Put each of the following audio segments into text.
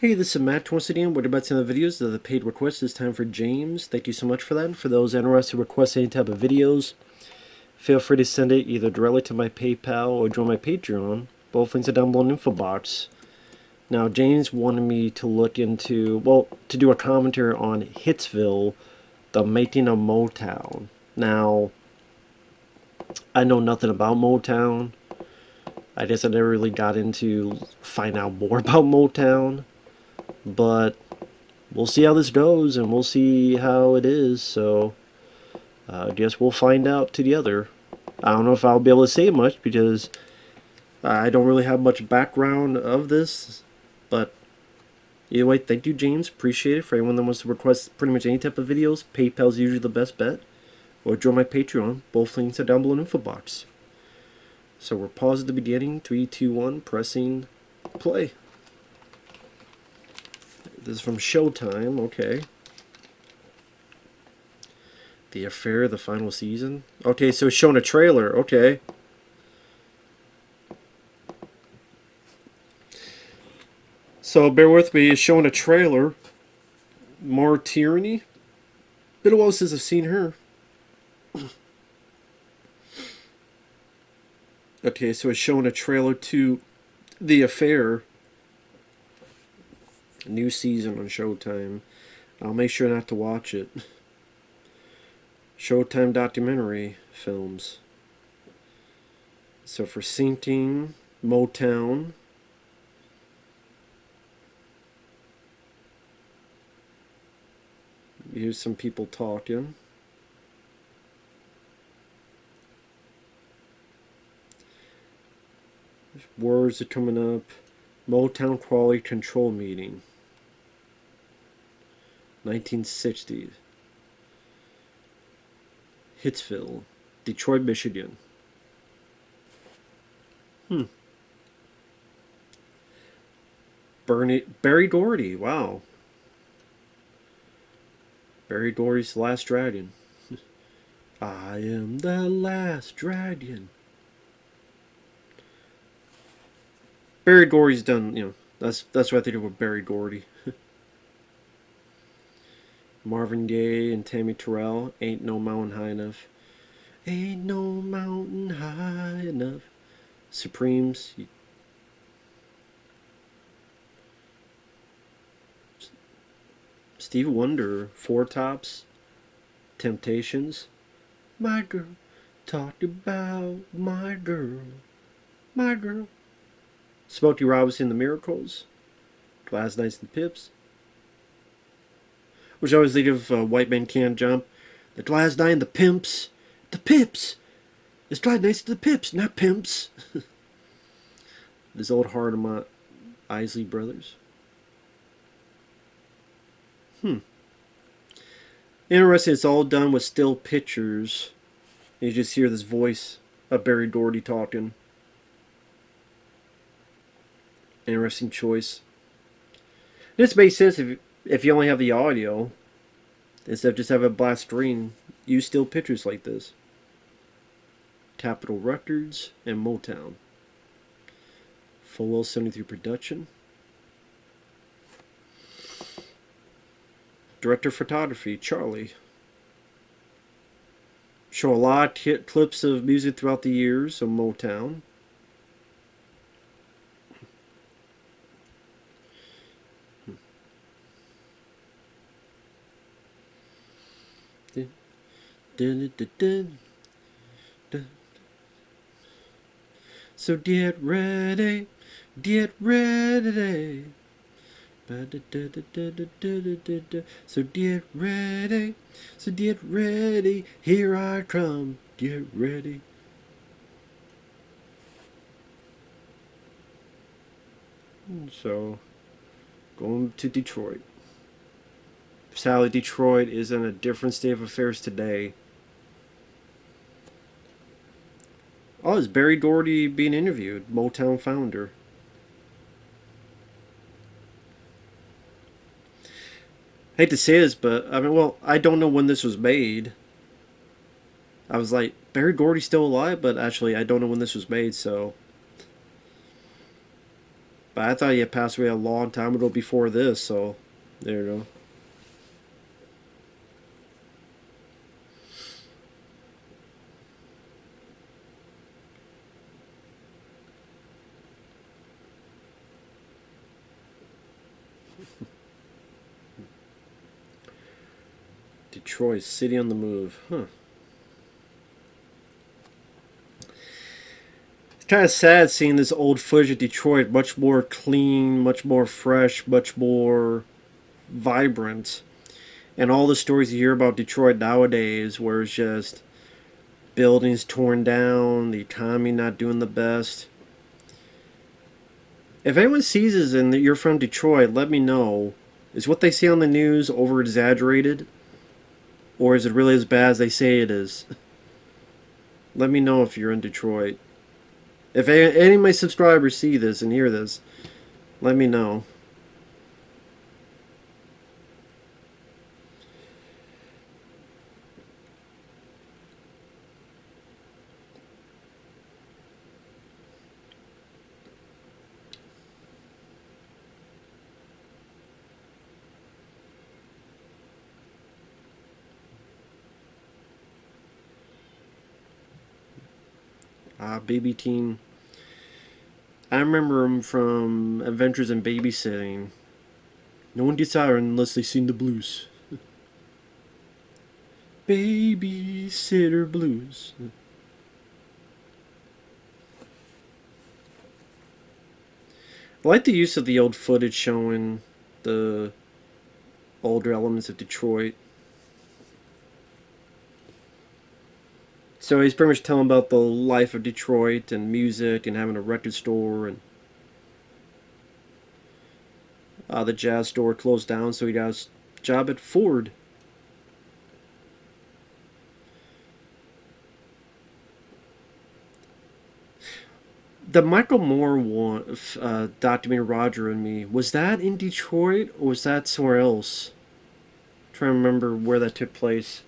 Hey, this is Matt once again. We're about to the videos of the paid requests. It's time for James. Thank you so much for that. And for those interested in requesting any type of videos, feel free to send it either directly to my PayPal or join my Patreon. Both links are down below in the info box. Now, James wanted me to look into, well, to do a commentary on Hitsville, the making of Motown. Now, I know nothing about Motown. I guess I never really got into find out more about Motown. But we'll see how this goes, and we'll see how it is. So I guess we'll find out together. I don't know if I'll be able to say much because I don't really have much background of this. But either way, thank you, James. Appreciate it. For anyone that wants to request pretty much any type of videos, PayPal's usually the best bet. Or join my Patreon. Both links are down below in the info box. So we're paused at the beginning. 3, 2, 1, pressing play. This is from Showtime, okay. The Affair, the final season. Okay, so it's showing a trailer, okay. So bear with me, it's showing a trailer. More tyranny. Been a while since I've seen her. Okay, so it's showing a trailer to The Affair. A new season on Showtime. I'll make sure not to watch it. Showtime documentary films. So for syncing, Motown. Here's some people talking. Words are coming up. Motown Quality Control Meeting. 1960s. Hitsville, Detroit, Michigan. Barry Gordy, wow. Barry Gordy's the last dragon. I am the last dragon. Barry Gordy's done, that's what I think of with Barry Gordy. Marvin Gaye and Tammy Terrell, Ain't No Mountain High Enough. Ain't no mountain high enough. Supremes. Steve Wonder, Four Tops, Temptations. My girl, talk about my girl, my girl. Smokey Robinson, The Miracles, Glass Knights and Pips. Which I always think of White Man Can't Jump. The Glass Knight and the Pimps. The Pips! It's Glass Knights and the Pips, not Pimps. This old heart of my Isley Brothers. Interesting, it's all done with still pictures. You just hear this voice of Barry Gordy talking. Interesting choice. This makes sense if you only have the audio. Instead of just have a black screen, use still pictures like this. Capitol Records and Motown. Full 73 production. Director of photography, Charlie. Show a lot of hit clips of music throughout the years of Motown. So get ready, get ready. So get ready, here I come, get ready. So, going to Detroit. Sadly, Detroit is in a different state of affairs today. Oh, is Barry Gordy being interviewed? Motown founder. I hate to say this, but I don't know when this was made. I was like, Barry Gordy's still alive, but actually I don't know when this was made, so But I thought he had passed away a long time ago before this, so there you go. Detroit, city on the move. Huh. It's kind of sad seeing this old footage of Detroit, much more clean, much more fresh, much more vibrant. And all the stories you hear about Detroit nowadays, where it's just buildings torn down, the economy not doing the best. If anyone sees this and you're from Detroit, let me know. Is what they see on the news over exaggerated? Or is it really as bad as they say it is? Let me know if you're in Detroit. If any of my subscribers see this and hear this, let me know. Baby Teen. I remember him from Adventures in Babysitting. No one gets out unless they sing the blues. Babysitter blues. I like the use of the old footage showing the older elements of Detroit. So he's pretty much telling about the life of Detroit and music and having a record store, and the jazz store closed down, so he got his job at Ford. The Michael Moore one, documentary Roger and Me, was that in Detroit or was that somewhere else? I'm trying to remember where that took place.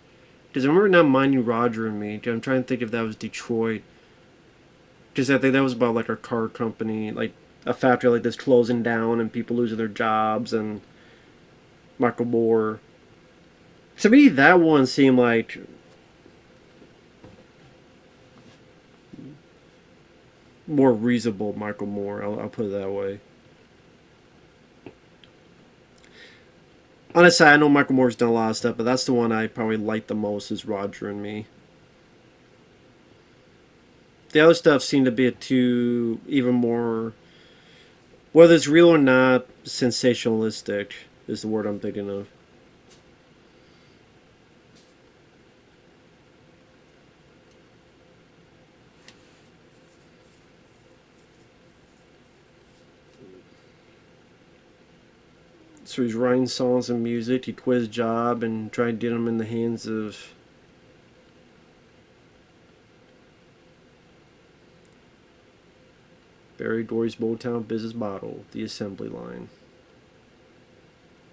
Because I remember not minding Roger and Me. I'm trying to think if that was Detroit. Because I think that was about like a car company, like a factory like this closing down and people losing their jobs, and Michael Moore. To me, that one seemed like more reasonable Michael Moore. I'll put it that way. Honestly, I know Michael Moore's done a lot of stuff, but that's the one I probably like the most is Roger and Me. The other stuff seemed to be too even more, whether it's real or not, sensationalistic is the word I'm thinking of. So he's writing songs and music. He quit his job and tried to get them in the hands of Barry Gordy's Motown business model, the assembly line.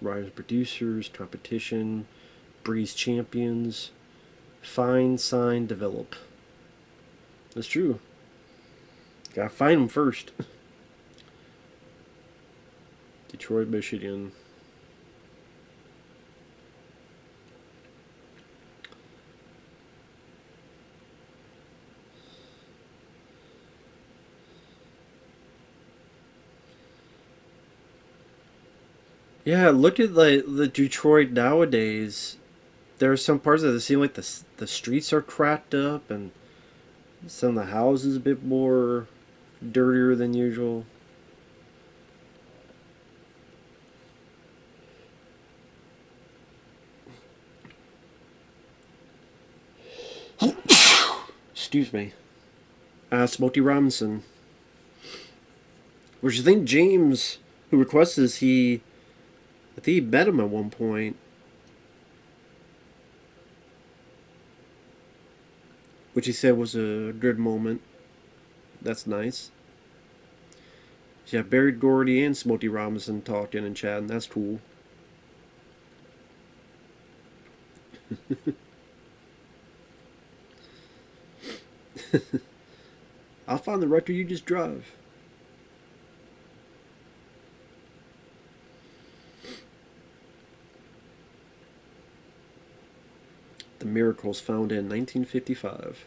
Writers, producers, competition, Breeze champions, find, sign, develop. That's true. Gotta find them first. Detroit, Michigan. Yeah, look at the Detroit nowadays. There are some parts of it that seem like the streets are cracked up and some of the houses a bit more dirtier than usual. Excuse me. Smokey Robinson. Which I think James, who requested this, I think he met him at one point. Which he said was a good moment. That's nice. Yeah, Barry Gordy and Smokey Robinson talking and chatting. That's cool. I'll find the record you just drive. The Miracles, found in 1955.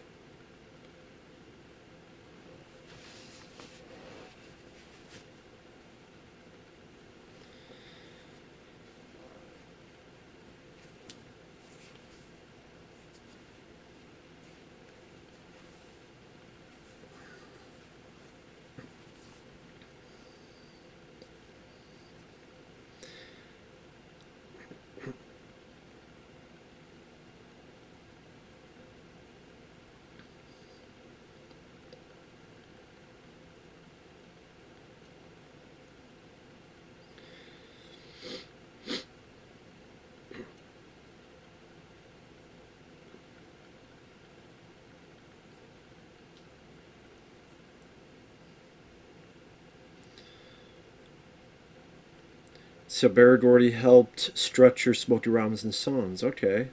So Barry Gordy helped structure Smokey Robinson's songs. Okay.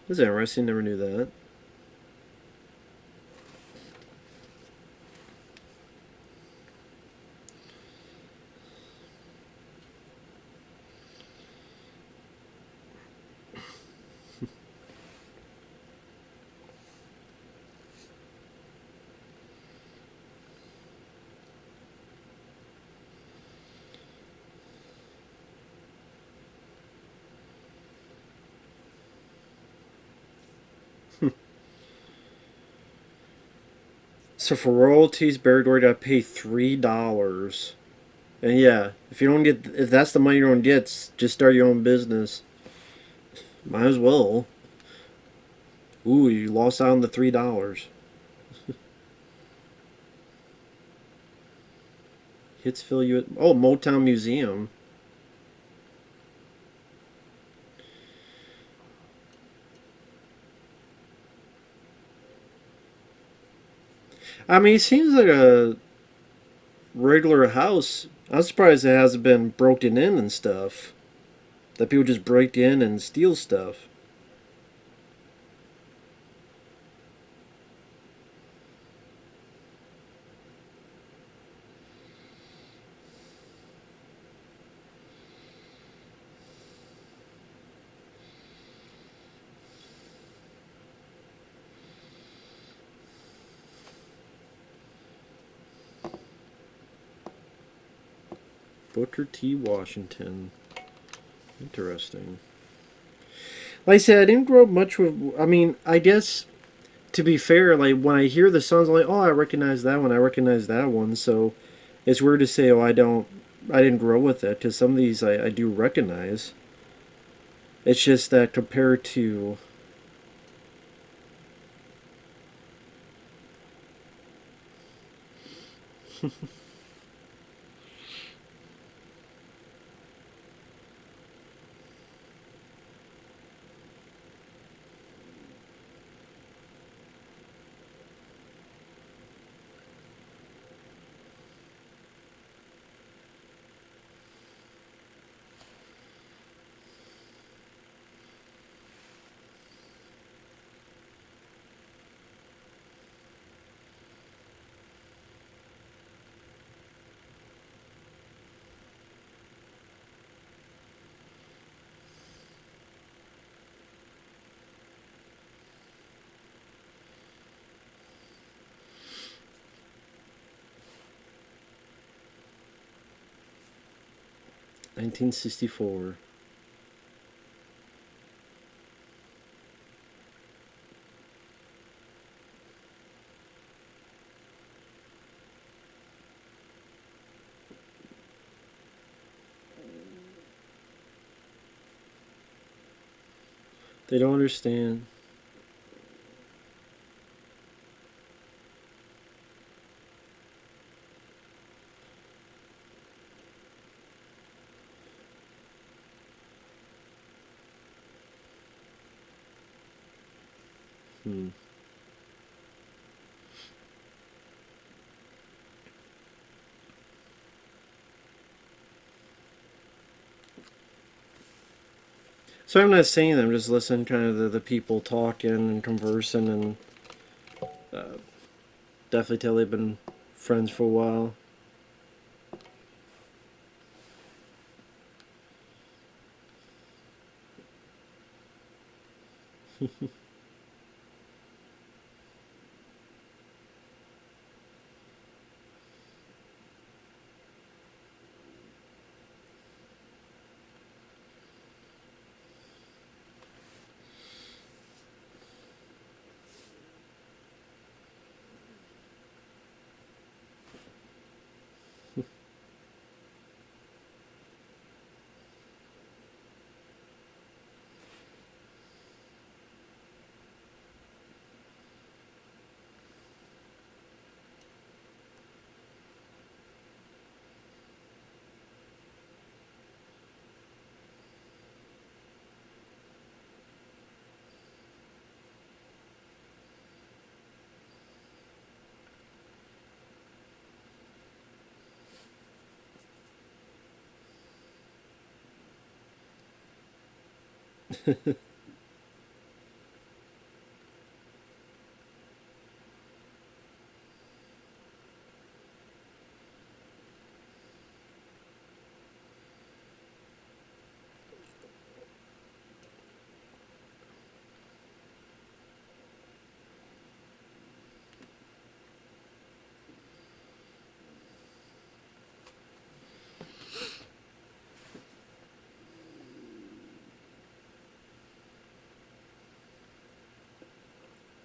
That's interesting. Never knew that. So for royalties, Barry Gordy got paid $3. And yeah, if that's the money you don't get, just start your own business. Might as well. Ooh, you lost out on the $3. Hitsville, oh, Motown Museum. I mean, it seems like a regular house. I'm surprised it hasn't been broken in and stuff. That people just break in and steal stuff. Booker T. Washington. Interesting. Like I said, I didn't grow up much with. I mean, I guess to be fair, like when I hear the songs, I'm like, oh, I recognize that one. I recognize that one. So it's weird to say, oh, I didn't grow with it, because some of these I do recognize. It's just that compared to. $1964. They don't understand. Hmm. So I'm not saying that. I'm just listening kind of the people talking and conversing, and uh, definitely tell they've been friends for a while.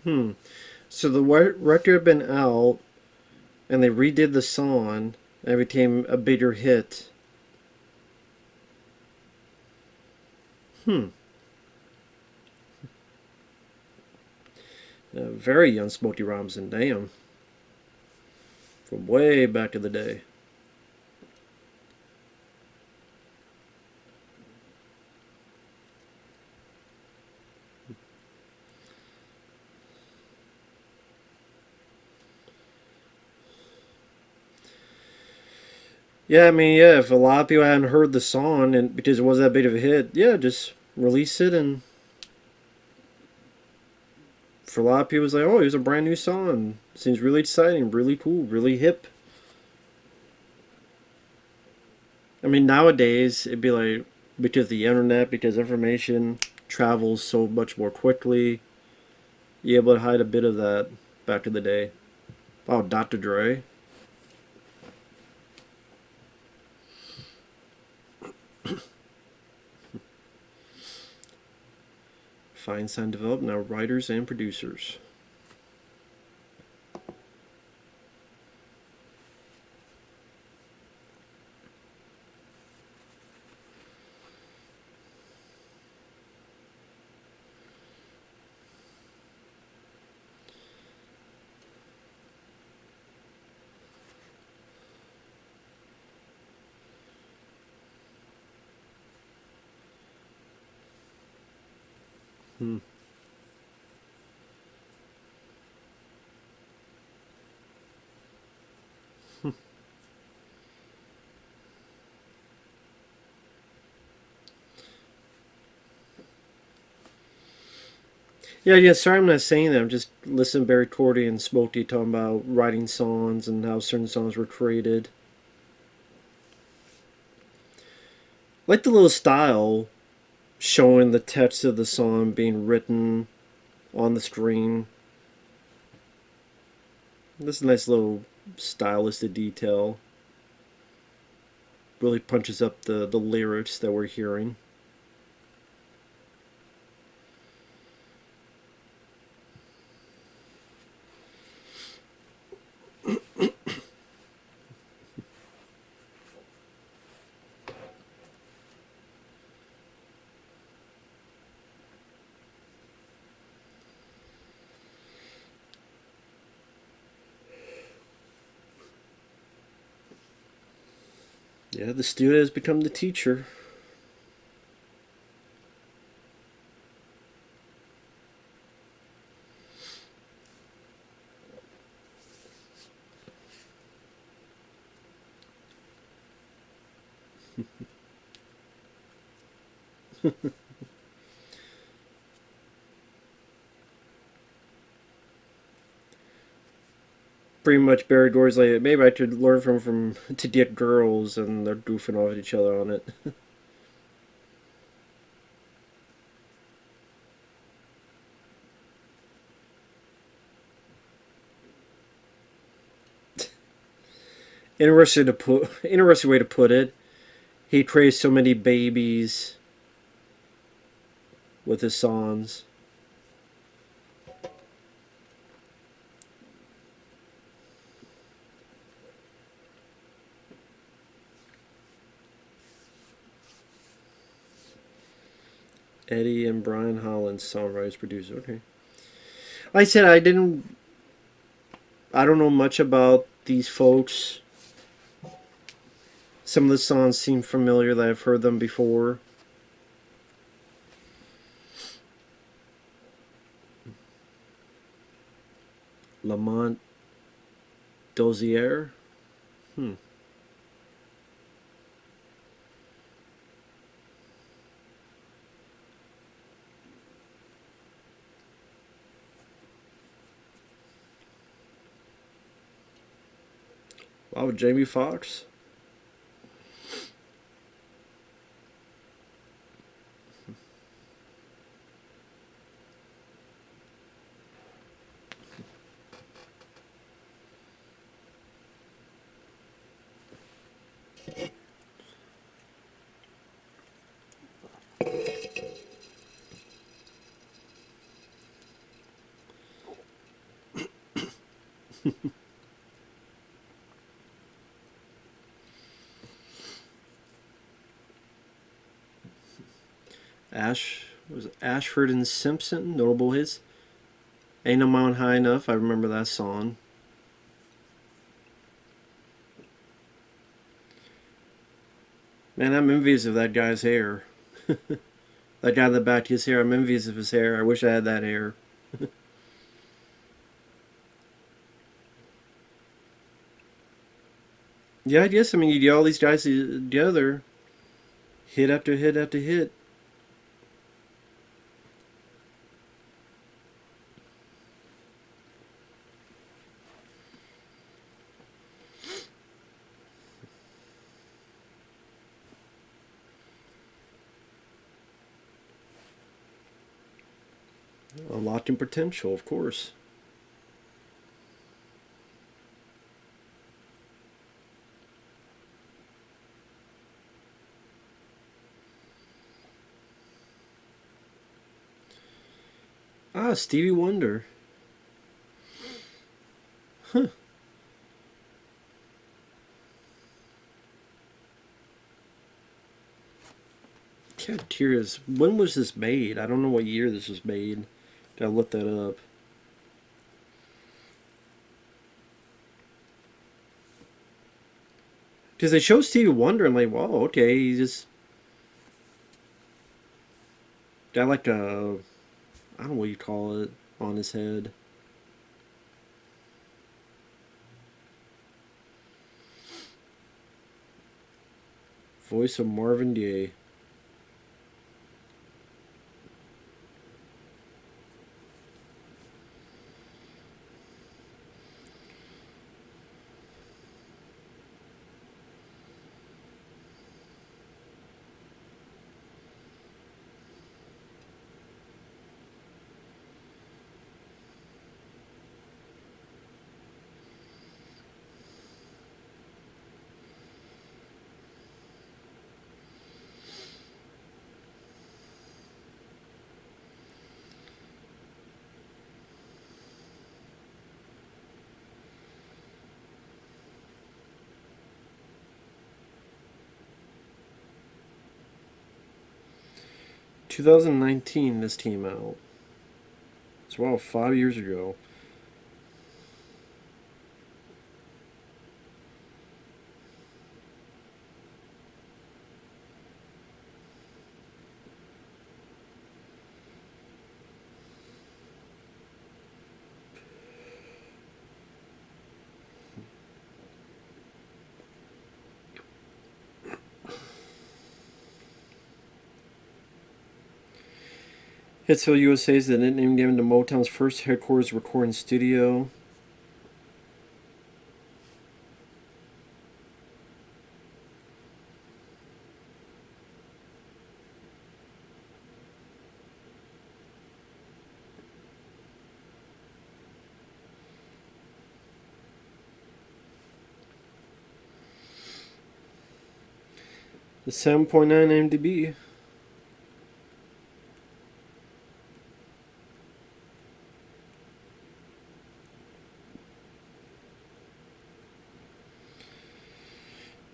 Hmm. So the record had been out, and they redid the song, and it became a bigger hit. Hmm. Very young Smokey Robinson, damn. From way back in the day. Yeah, I mean, yeah, if a lot of people hadn't heard the song and because it wasn't that big of a hit, yeah, just release it. And for a lot of people, it's like, oh, here's a brand new song. Seems really exciting, really cool, really hip. I mean, nowadays, it'd be like, because the internet, because information travels so much more quickly, you're able to hide a bit of that back in the day. Oh, Dr. Dre. Feinstein developed, now writers and producers. Hmm. Yeah, yeah, sorry I'm not saying that. I'm just listening to Barry Cordy and Smokey talking about writing songs and how certain songs were created. I like the little style showing the text of the song being written on the screen. This is a nice little stylistic detail. Really punches up the lyrics that we're hearing. Yeah, the student has become the teacher. Pretty much Barry Gordy's like, maybe I could learn from to get girls, and they're goofing off at each other on it. interesting way to put it. He created so many babies with his songs. Eddie and Brian Holland, songwriters, producer. Okay. Like I said, I don't know much about these folks. Some of the songs seem familiar that I've heard them before. Lamont Dozier. Wow, Jamie Foxx. Ashford and Simpson, notable hits. Ain't No Mountain High Enough, I remember that song. Man, I'm envious of that guy's hair. That guy in the back, his hair, I'm envious of his hair. I wish I had that hair. Yeah, I guess, I mean, you get all these guys together, hit after hit after hit. Unlocking potential, of course. Ah, Stevie Wonder. Huh. Kind of curious. When was this made? I don't know what year this was made. Gotta look that up. Because they show Stevie Wonder, I'm like, wow, okay, he just got like a, I don't know what you call it, on his head. Voice of Marvin Gaye. 2019, this came out. It's wow, 5 years ago. Hitsville, USA is the nickname given to Motown's first headquarters recording studio. The 7.9 IMDb.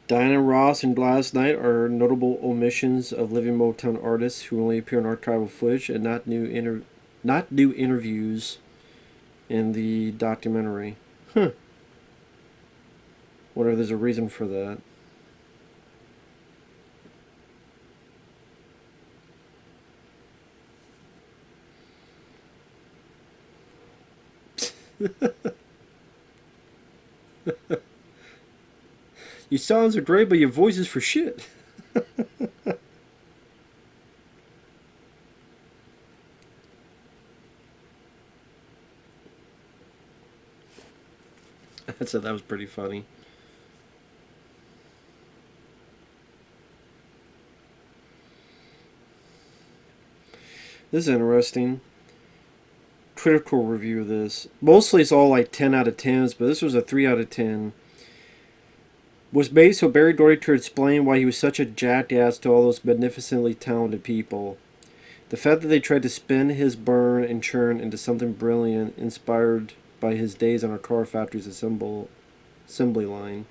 Diana Ross and Gladys Knight are notable omissions of living Motown artists who only appear in archival footage and not new interviews in the documentary. Huh. Wonder if there's a reason for that. Your songs are great, but your voice is for shit. That was pretty funny. This is interesting. Critical review of this. Mostly it's all like 10 out of 10s, but this was a 3 out of 10. Was made so Barry Doherty could explain why he was such a jackass to all those magnificently talented people. The fact that they tried to spin his burn and churn into something brilliant, inspired by his days on a car factory's assembly line.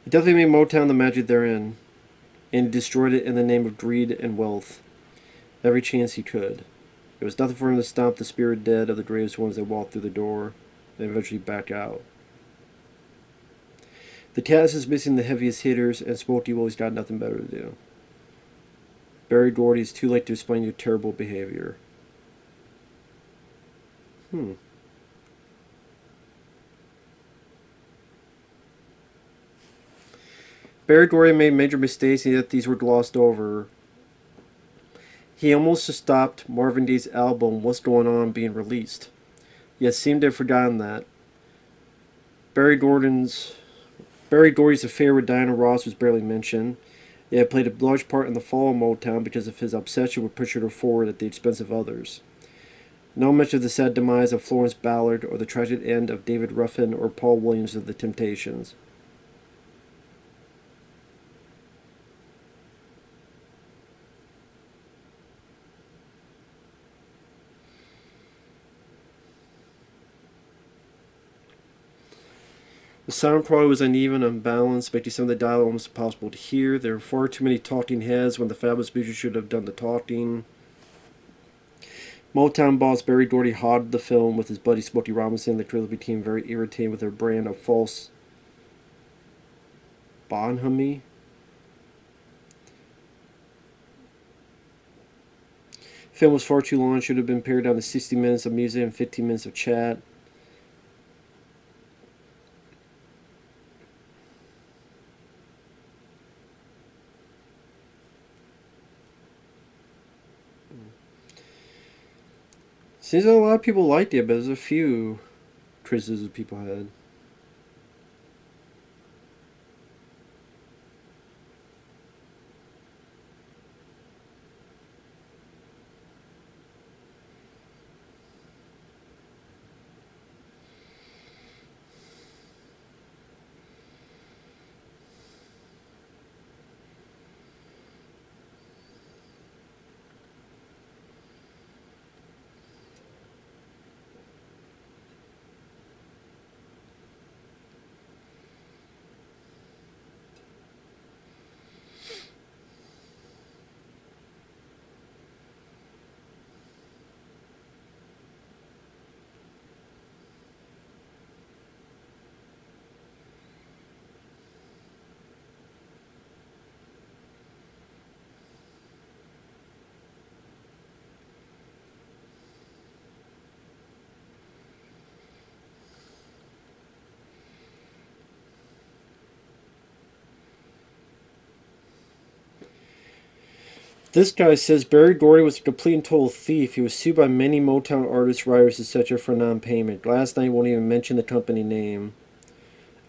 It definitely made Motown the magic they're in, and destroyed it in the name of greed and wealth. Every chance he could. There was nothing for him to stomp the spirit dead of the greatest ones that walked through the door, and eventually back out. The cast is missing the heaviest hitters, and Smokey Willie's got nothing better to do. Barry Doherty is too late to explain your terrible behavior. Barry Doherty made major mistakes, and yet these were glossed over. He almost stopped Marvin Gaye's album What's Going On being released, yet seemed to have forgotten that. Barry Doherty's affair with Diana Ross was barely mentioned. It had played a large part in the fall of Motown because of his obsession with pushing her forward at the expense of others. No mention of the sad demise of Florence Ballard or the tragic end of David Ruffin or Paul Williams of the Temptations. The sound quality was uneven and unbalanced, making some of the dialogue almost impossible to hear. There were far too many talking heads when the fabulous musicians should have done the talking. Motown boss Barry Doherty hogged the film with his buddy Smokey Robinson. The crew became very irritated with their brand of false bonhomie. The film was far too long. It should have been pared down to 60 minutes of music and 15 minutes of chat. Seems like a lot of people liked it, but there's a few criticisms people had. This guy says Barry Doherty was a complete and total thief. He was sued by many Motown artists, writers, etc. for non-payment. Last night won't even mention the company name.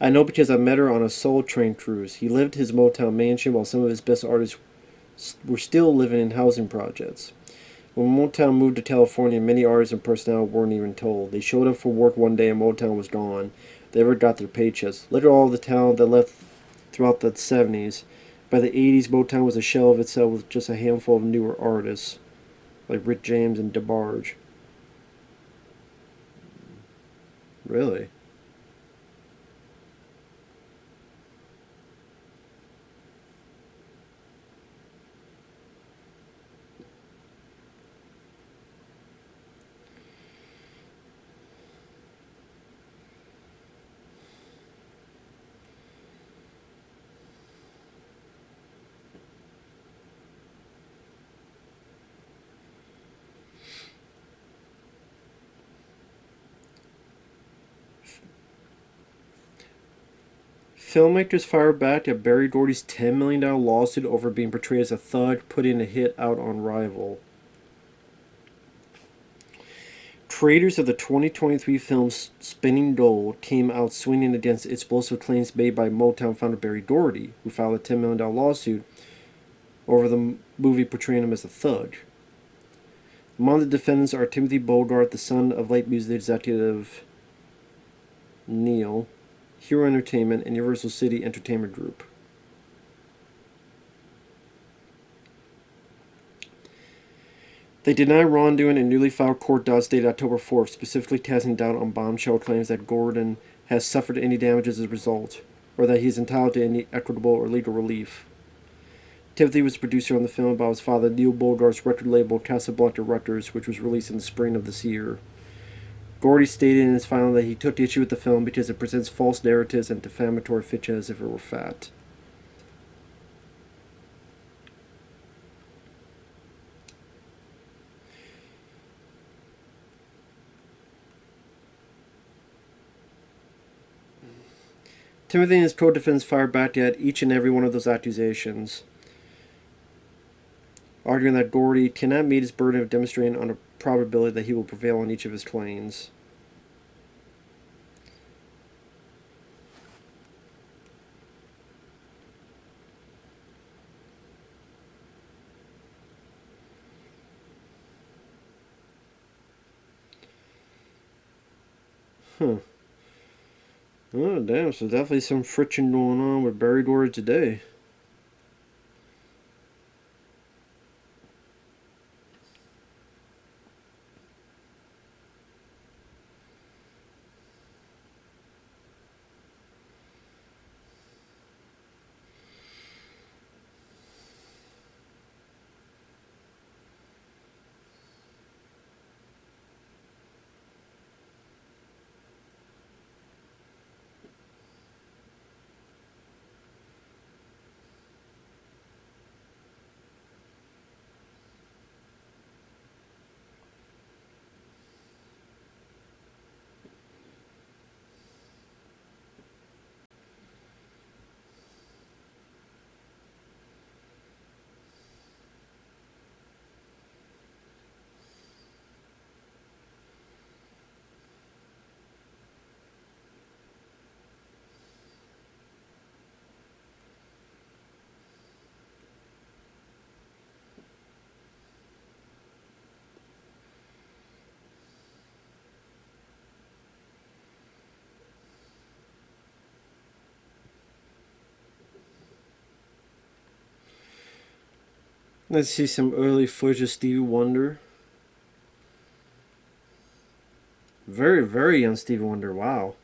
I know because I met her on a Soul Train cruise. He lived his Motown mansion while some of his best artists were still living in housing projects. When Motown moved to California, many artists and personnel weren't even told. They showed up for work one day and Motown was gone. They never got their paychecks. Look at all the talent that left throughout the 70s. By By the 80s, Motown was a shell of itself with just a handful of newer artists, like Rick James and DeBarge. Really? Filmmakers fired back at Barry Gordy's $10 million lawsuit over being portrayed as a thug, putting a hit out on Rival. Creators of the 2023 film Spinning Gold came out swinging against explosive claims made by Motown founder Barry Gordy, who filed a $10 million lawsuit over the movie portraying him as a thug. Among the defendants are Timothy Bogart, the son of late music executive Neil, Hero Entertainment, and Universal City Entertainment Group. They deny wrongdoing in newly filed court docs dated October 4th, specifically casting doubt on bombshell claims that Gordon has suffered any damages as a result, or that he is entitled to any equitable or legal relief. Timothy was a producer on the film about his father Neil Bogart's record label Casablanca Records, which was released in the spring of this year. Gordy stated in his filing that he took issue with the film because it presents false narratives and defamatory fiction as if it were fact. Timothy and his co-defendants fired back at each and every one of those accusations, arguing that Gordy cannot meet his burden of demonstrating on a probability that he will prevail on each of his claims. Oh, damn, so definitely some friction going on with Barry Gordy today. Let's see some early footage of Stevie Wonder. Very, very young Stevie Wonder. Wow.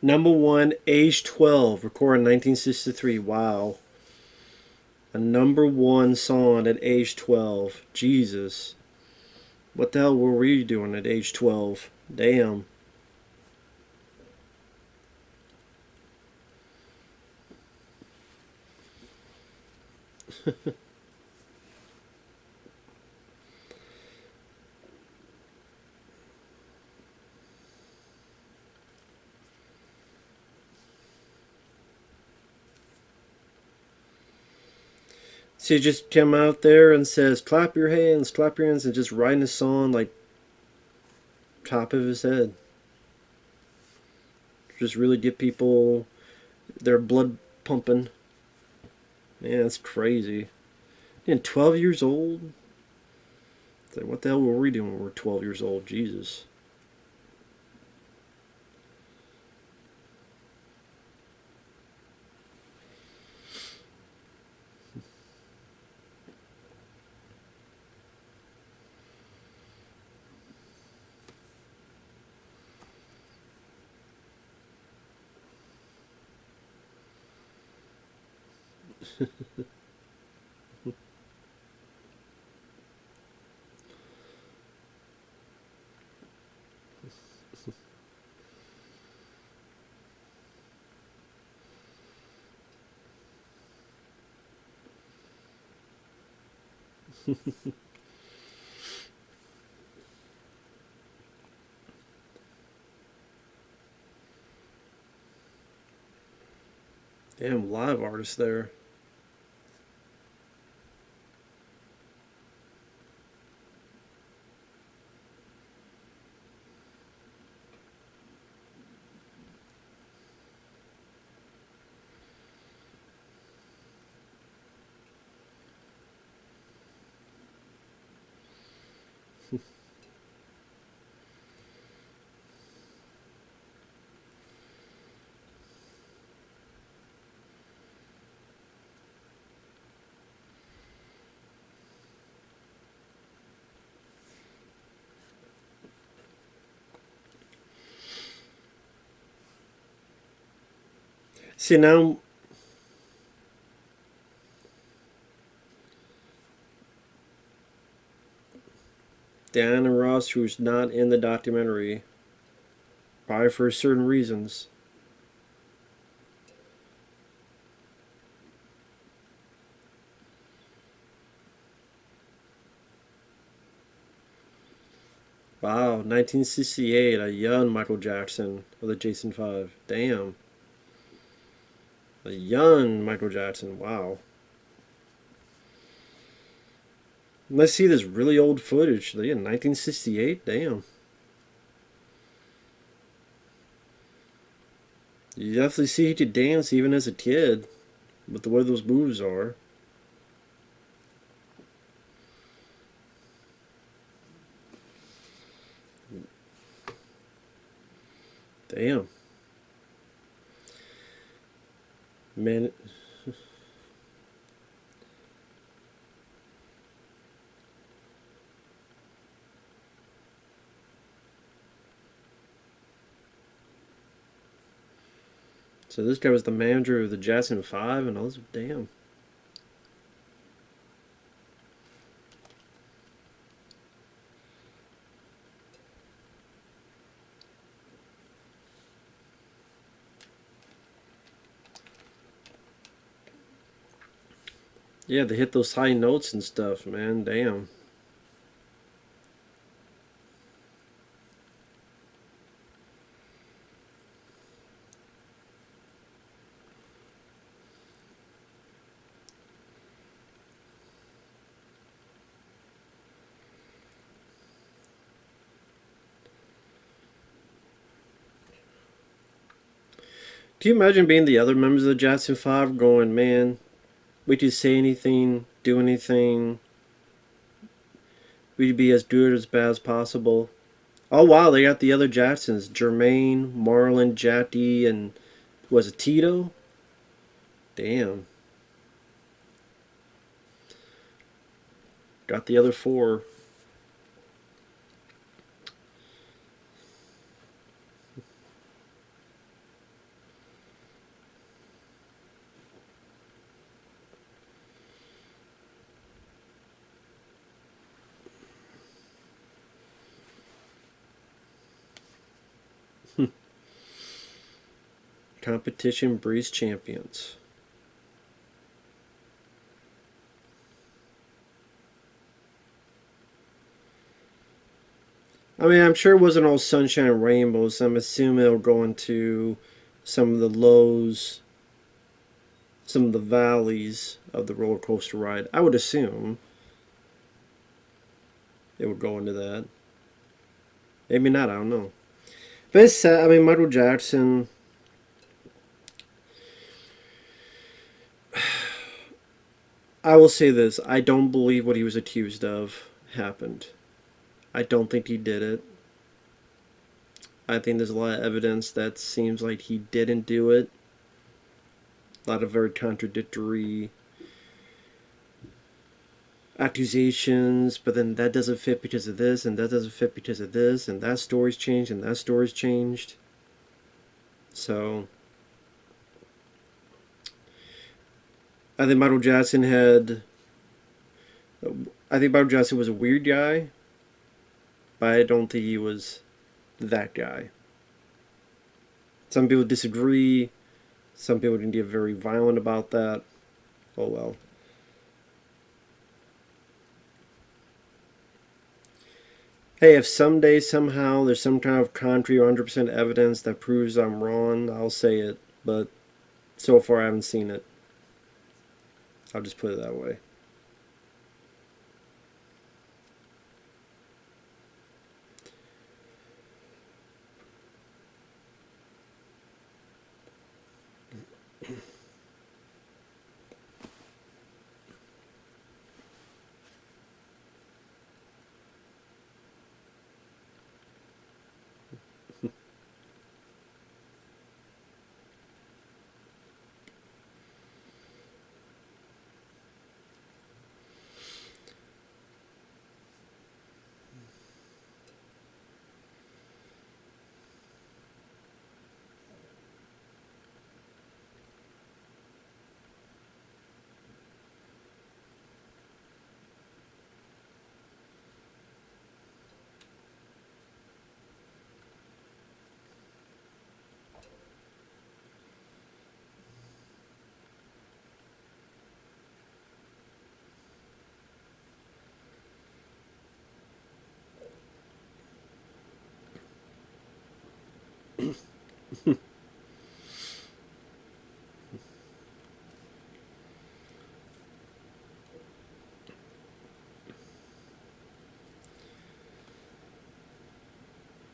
Number one, age 12, recorded in 1963. Wow. A number one song at age 12. Jesus. What the hell were you doing at age 12? Damn. So he just come out there and says, clap your hands, and just writing a song like top of his head. Just really get people their blood pumping. Man, that's crazy. And 12 years old? It's like, what the hell were we doing when we were 12 years old? Jesus. Damn, live artists there. See, now Diana Ross, who's not in the documentary, probably for certain reasons. Wow, 1968, a young Michael Jackson of the Jason 5. Damn. A young Michael Jackson, wow. Let's see this really old footage. Yeah, 1968, damn. You definitely see he could dance even as a kid with the way those moves are. Damn. Man, so this guy was the manager of the Jackson 5 and all this. Damn. Yeah, they hit those high notes and stuff, man. Damn. Can you imagine being the other members of the Jackson 5 going, man, we could say anything, do anything, we'd be as good or as bad as possible? Oh, wow, they got the other Jacksons Jermaine, Marlon, Jackie, and was it Tito? Damn. Got the other four. Competition breeds champions. I mean, I'm sure it wasn't all sunshine and rainbows. I'm assuming it'll go into some of the lows, some of the valleys of the roller coaster ride. I would assume it would go into that. Maybe not. I don't know. But it's sad. I mean, Michael Jackson. I will say this. I don't believe what he was accused of happened. I don't think he did it. I think there's a lot of evidence that seems like he didn't do it. A lot of very contradictory accusations, but then that doesn't fit because of this, and that doesn't fit because of this, and that story's changed, and that story's changed. So, I think Michael Jackson had. I think Michael Jackson was a weird guy, but I don't think he was that guy. Some people disagree. Some people can get very violent about that. Oh well. Hey, if someday somehow there's some kind of concrete or 100% evidence that proves I'm wrong, I'll say it. But so far I haven't seen it. I'll just put it that way.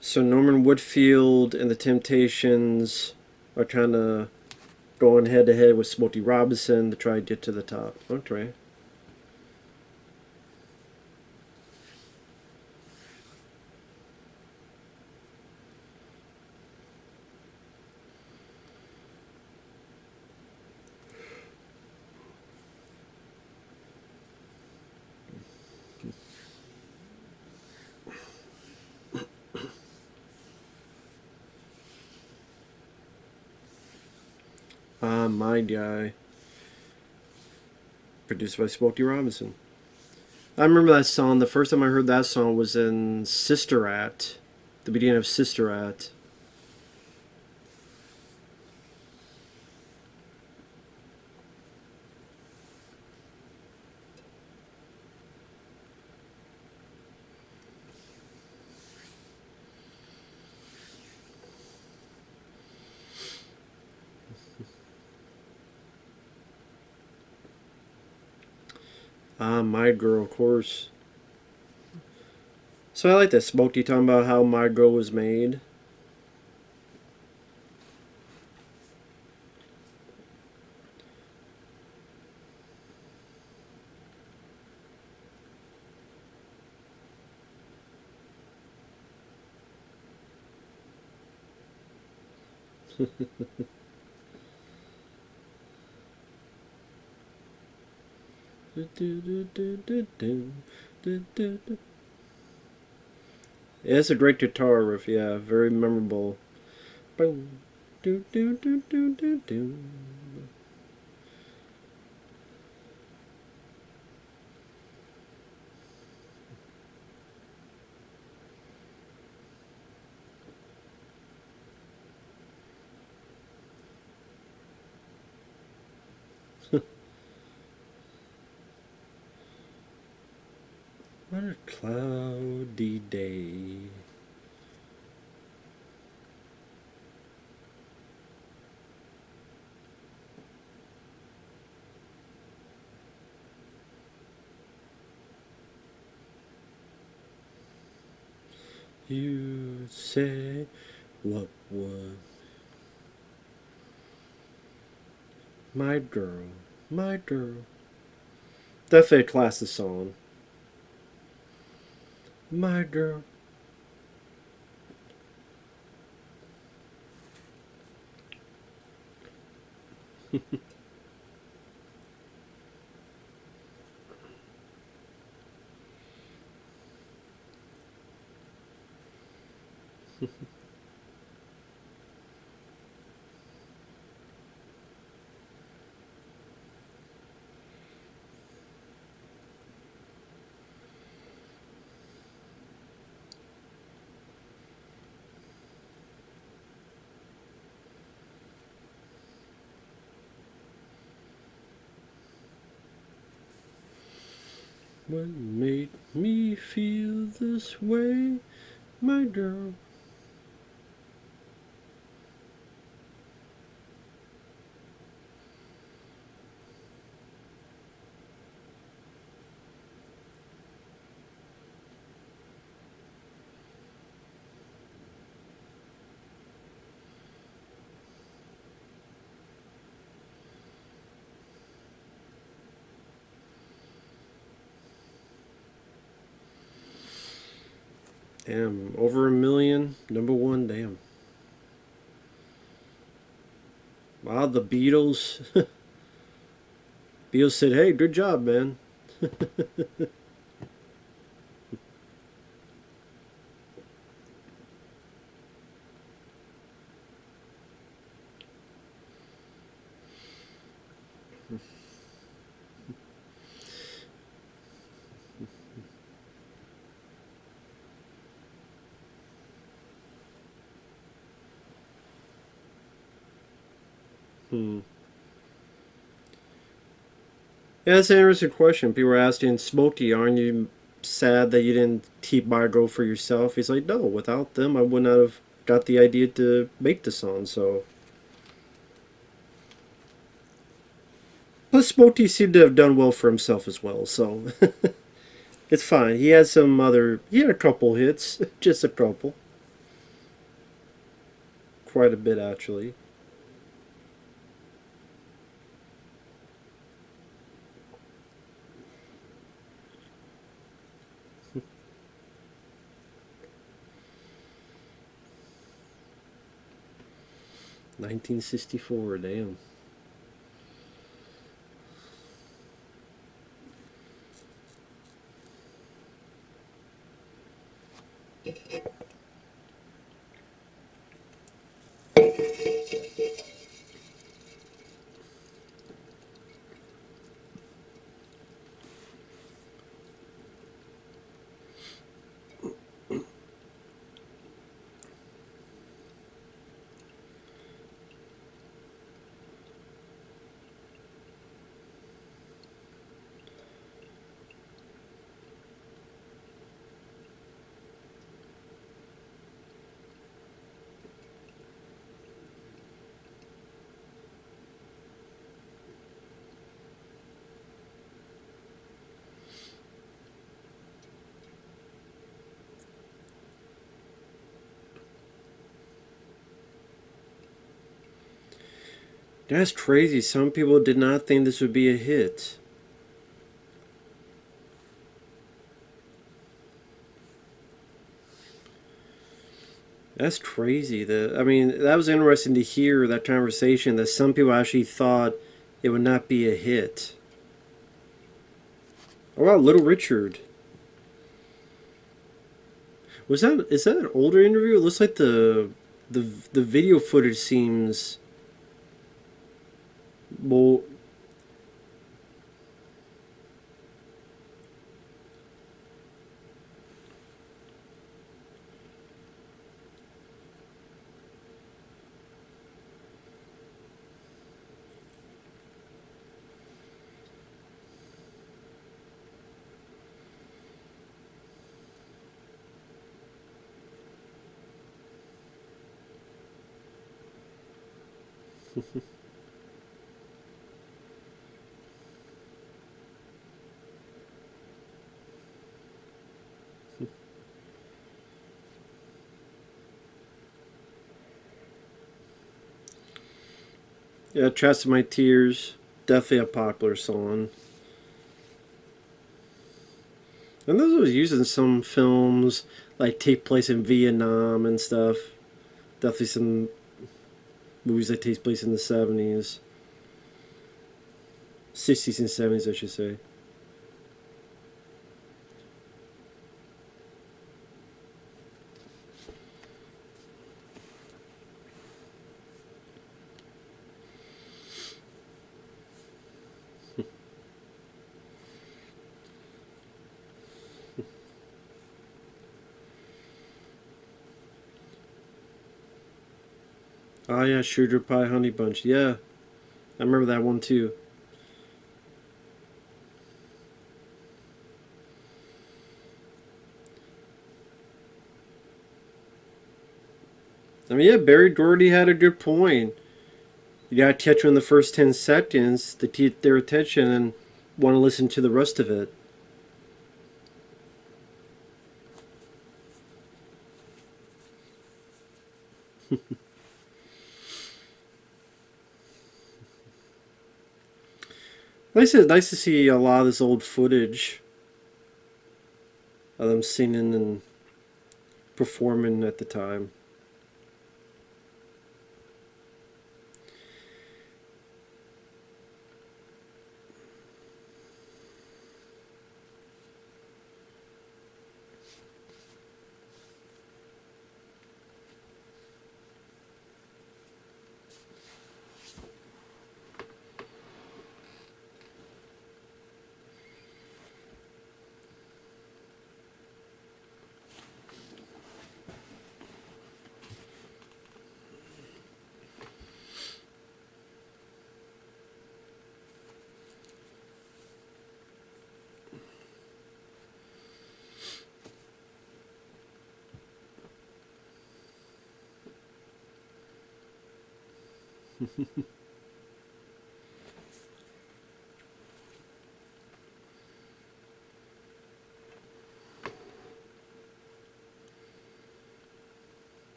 So Norman Woodfield and the Temptations are kind of going head to head with Smokey Robinson to try to get to the top. Okay. My Guy, produced by Smokey Robinson. I remember that song. The first time I heard that song was in Sister Act, the beginning of Sister Act. My Girl, of course. So I like that Smokey talking about how My Girl was made. Yeah, it's a great guitar riff, yeah, very memorable. Boom. Do, do, do, do, do, do. What a cloudy day. You say what was my girl, my girl. Definitely a classic song. My girl. What made me feel this way, my girl? Damn, over a million. Number one, damn. Wow, the Beatles. Beatles said, hey, good job, man. Hmm. Yeah, that's an interesting question. People were asking Smokey, aren't you sad that you didn't keep Margot for yourself? He's like, no, without them, I would not have got the idea to make the song, so. But Smokey seemed to have done well for himself as well, so. It's fine. He had some other. He had a couple hits. Just a couple. Quite a bit, actually. 1964, damn. That's crazy. Some people did not think this would be a hit. That's crazy. I mean, that was interesting to hear that conversation that some people actually thought it would not be a hit. Oh wow, Little Richard. Was that is that an older interview? It looks like the video footage seems well. Yeah, Trust My Tears. Definitely a popular song. And those was used in some films, like take place in Vietnam and stuff. Definitely some movies that take place in the 70s. 60s and 70s, I should say. Oh yeah, Sugar Pie Honey Bunch. Yeah, I remember that one too. I mean, yeah, Barry Gordy had a good point. You gotta catch them in the first 10 seconds to keep their attention and want to listen to the rest of it. Nice to see a lot of this old footage of them singing and performing at the time.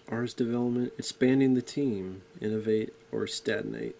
Artist development, expanding the team, innovate, or stagnate.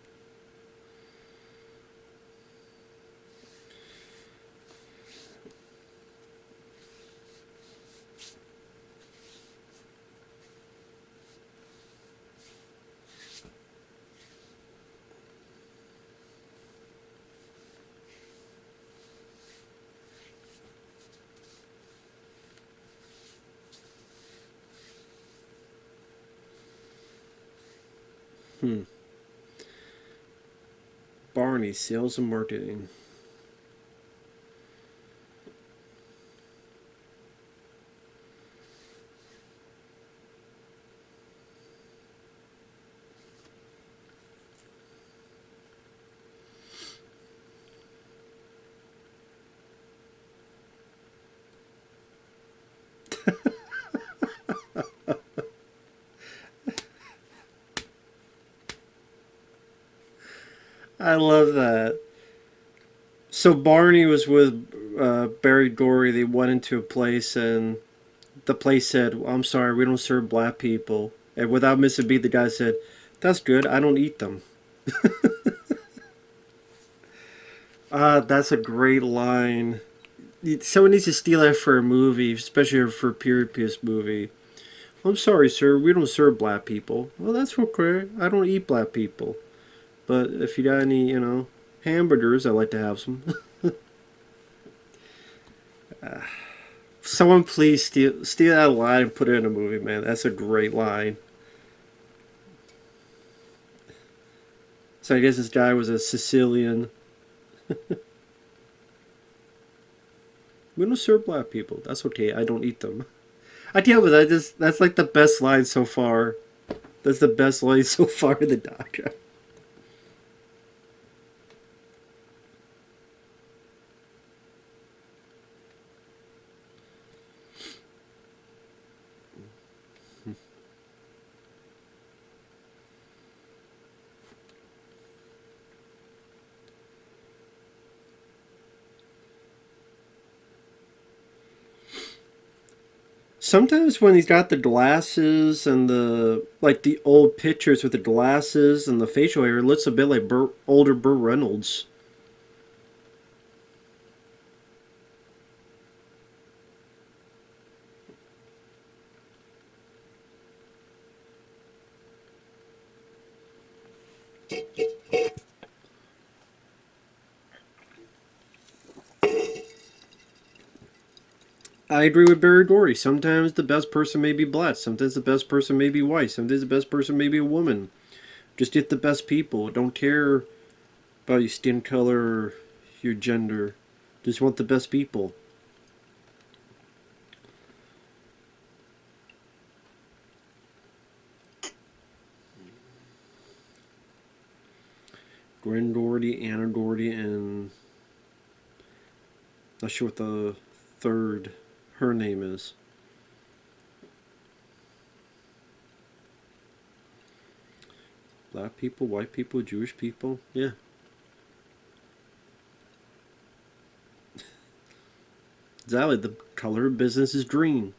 Hmm. Barney, sales and marketing. I love that. So Barney was with Barry Gorey. They went into a place and the place said, "I'm sorry, we don't serve black people." And without missing a beat, the guy said, "That's good. I don't eat them." That's a great line. Someone needs to steal that for a movie, especially for a period piece movie. "I'm sorry, sir. We don't serve black people." "Well, that's okay. I don't eat black people. But if you got any, hamburgers, I'd like to have some." Someone please steal that line and put it in a movie, man. That's a great line. So I guess this guy was a Sicilian. "We don't serve black people. That's okay. I don't eat them." I deal with that. That's like the best line so far. That's the best line so far in the doc. Sometimes when he's got the glasses and the like the old pictures with the glasses and the facial hair, it looks a bit like older Burt Reynolds. I agree with Barry Gordy. Sometimes the best person may be black. Sometimes the best person may be white. Sometimes the best person may be a woman. Just get the best people. Don't care about your skin color or your gender. Just want the best people. Gwen Gordy, Anna Gordy, and not sure what the third her name is. Black people, white people, Jewish people. Yeah. Exactly. The color of business is green.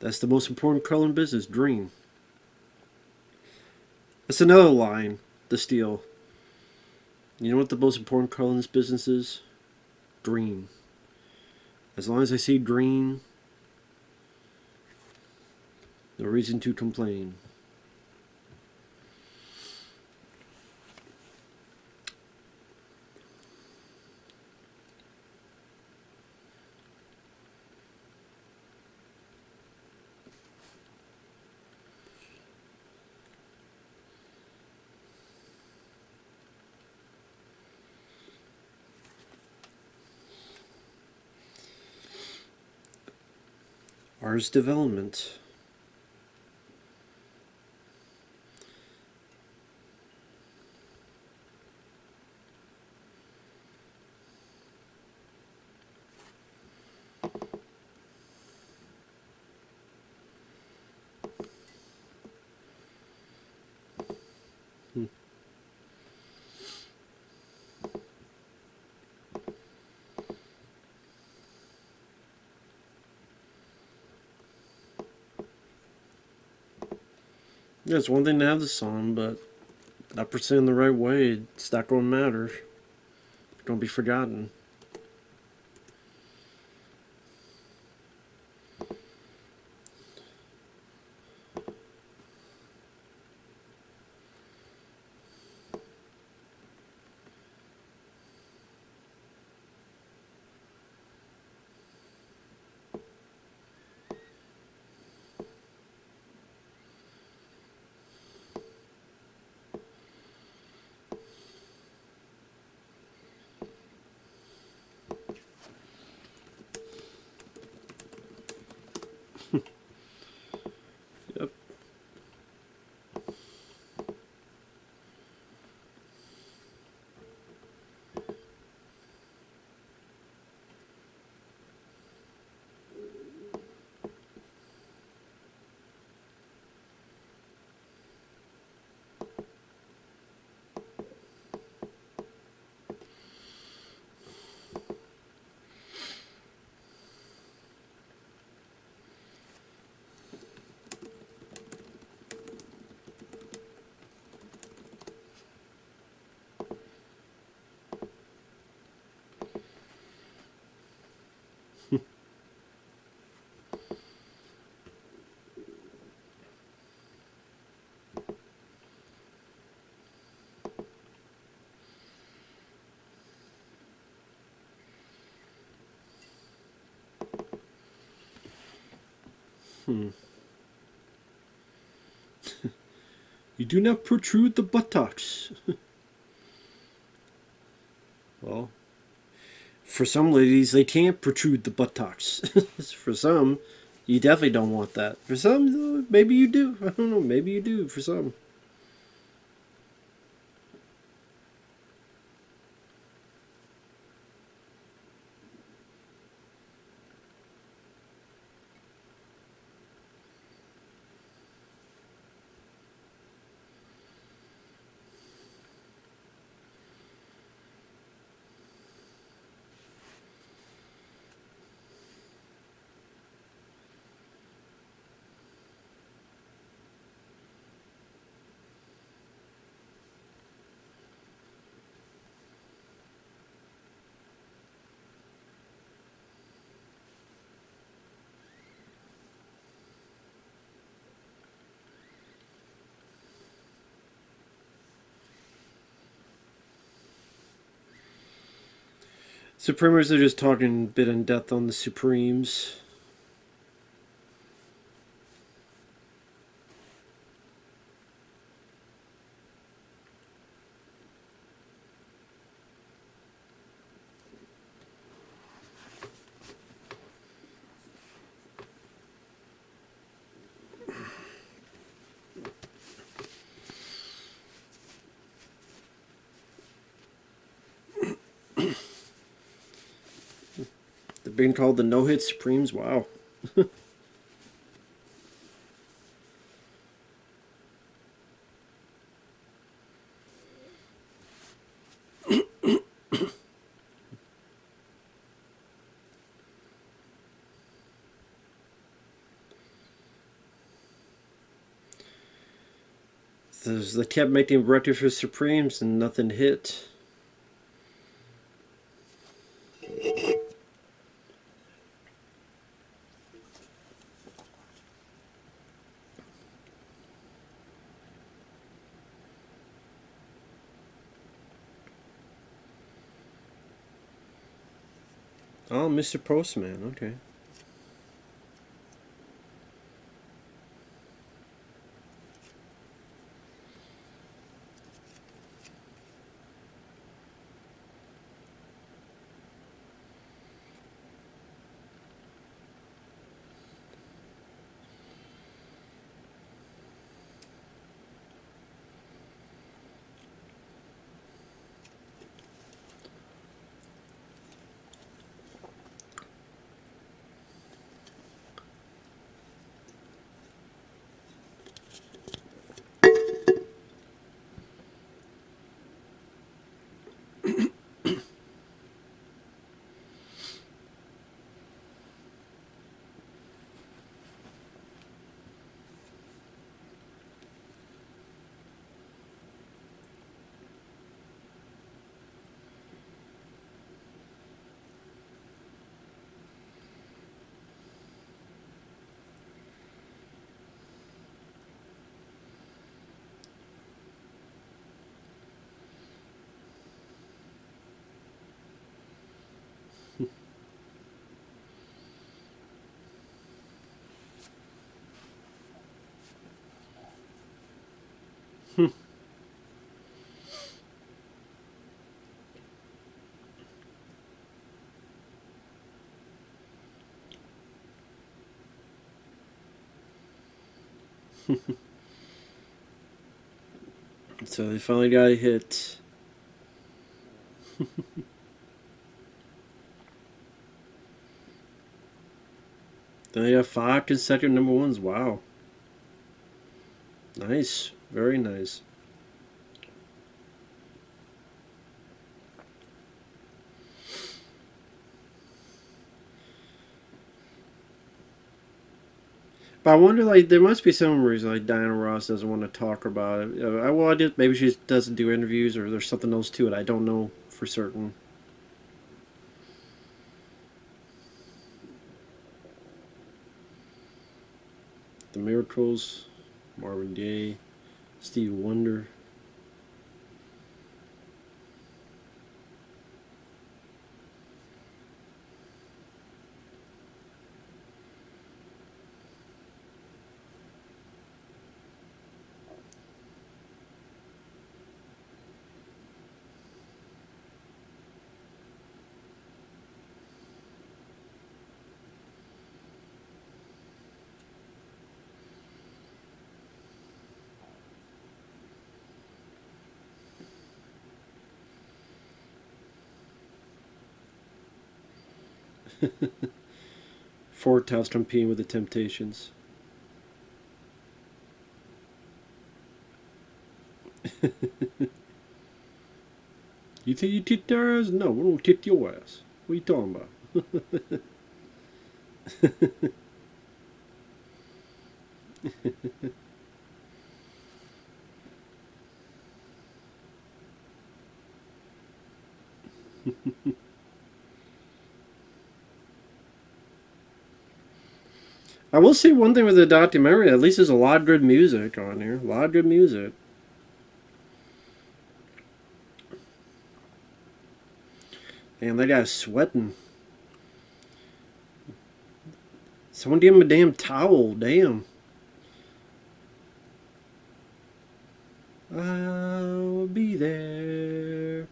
That's the most important color in business, green. That's another line to steal. You know what the most important color in this business is? Green. As long as I see green, no reason to complain. Artist development. Yeah, it's one thing to have the song, but not presented the right way. It's not going to matter. It's going to be forgotten. Yep. Hmm. You do not protrude the buttocks. Well, for some ladies, they can't protrude the buttocks. For some, you definitely don't want that. For some, maybe you do. I don't know. Maybe you do. For some. Supremers are just talking a bit in depth on the Supremes. They're being called the no-hit Supremes. Wow. They kept making records for Supremes and nothing hit. Oh, Mr. Postman, okay. So they finally got a hit. They have 5 consecutive number ones. Wow. Nice. Very nice. But I wonder, like, there must be some reason, like, Diana Ross doesn't want to talk about it. Well, maybe she doesn't do interviews, or there's something else to it. I don't know for certain. The Miracles, Marvin Gaye, Stevie Wonder. Four Tops competing with the Temptations. You think you kicked their ass? No, we're gonna kick your ass. What are you talking about? I will say one thing with the documentary. At least there's a lot of good music on here. A lot of good music. And Damn, that guy's sweating. Someone give him a damn towel, damn. I'll be there.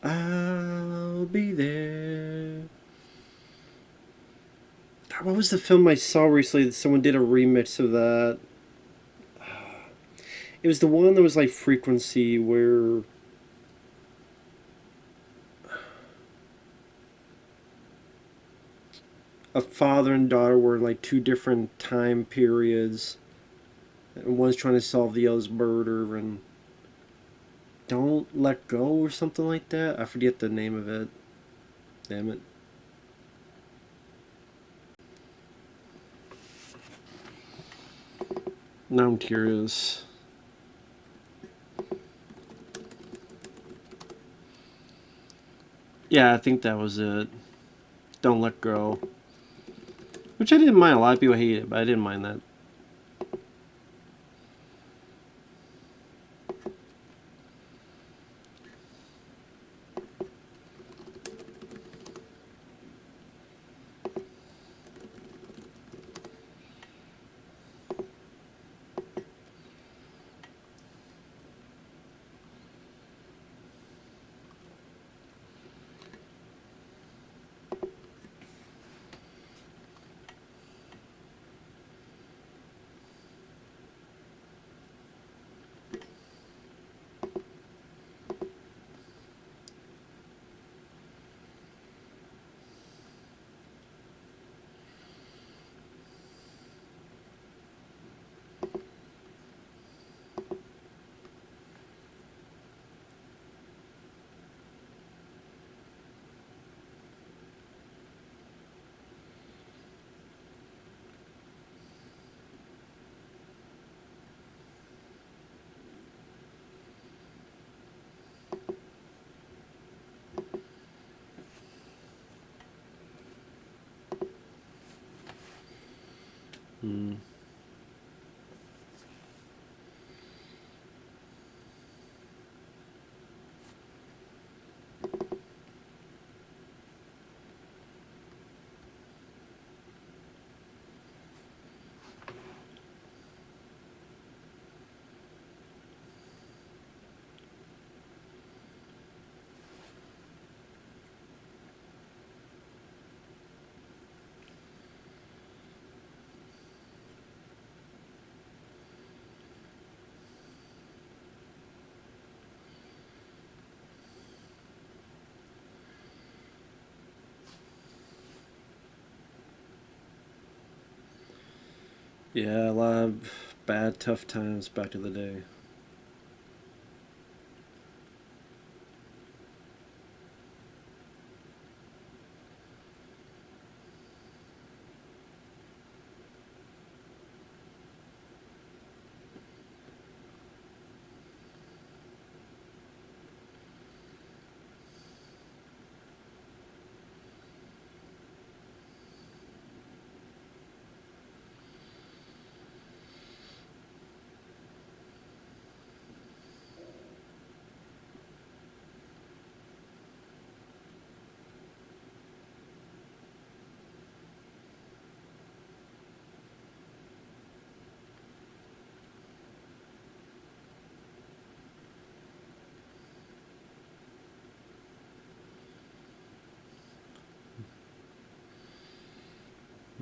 I'll be there. God, what was the film I saw recently that someone did a remix of that? It was the one that was like Frequency, where a father and daughter were in like two different time periods. And one's trying to solve the other's murder, and Don't Let Go or something like that. I forget the name of it. Damn it. Now I'm curious. Yeah, I think that was it. Don't Let Go. Which I didn't mind. A lot of people hate it, but I didn't mind that. Hmm. Yeah, a lot of bad, tough times back in the day.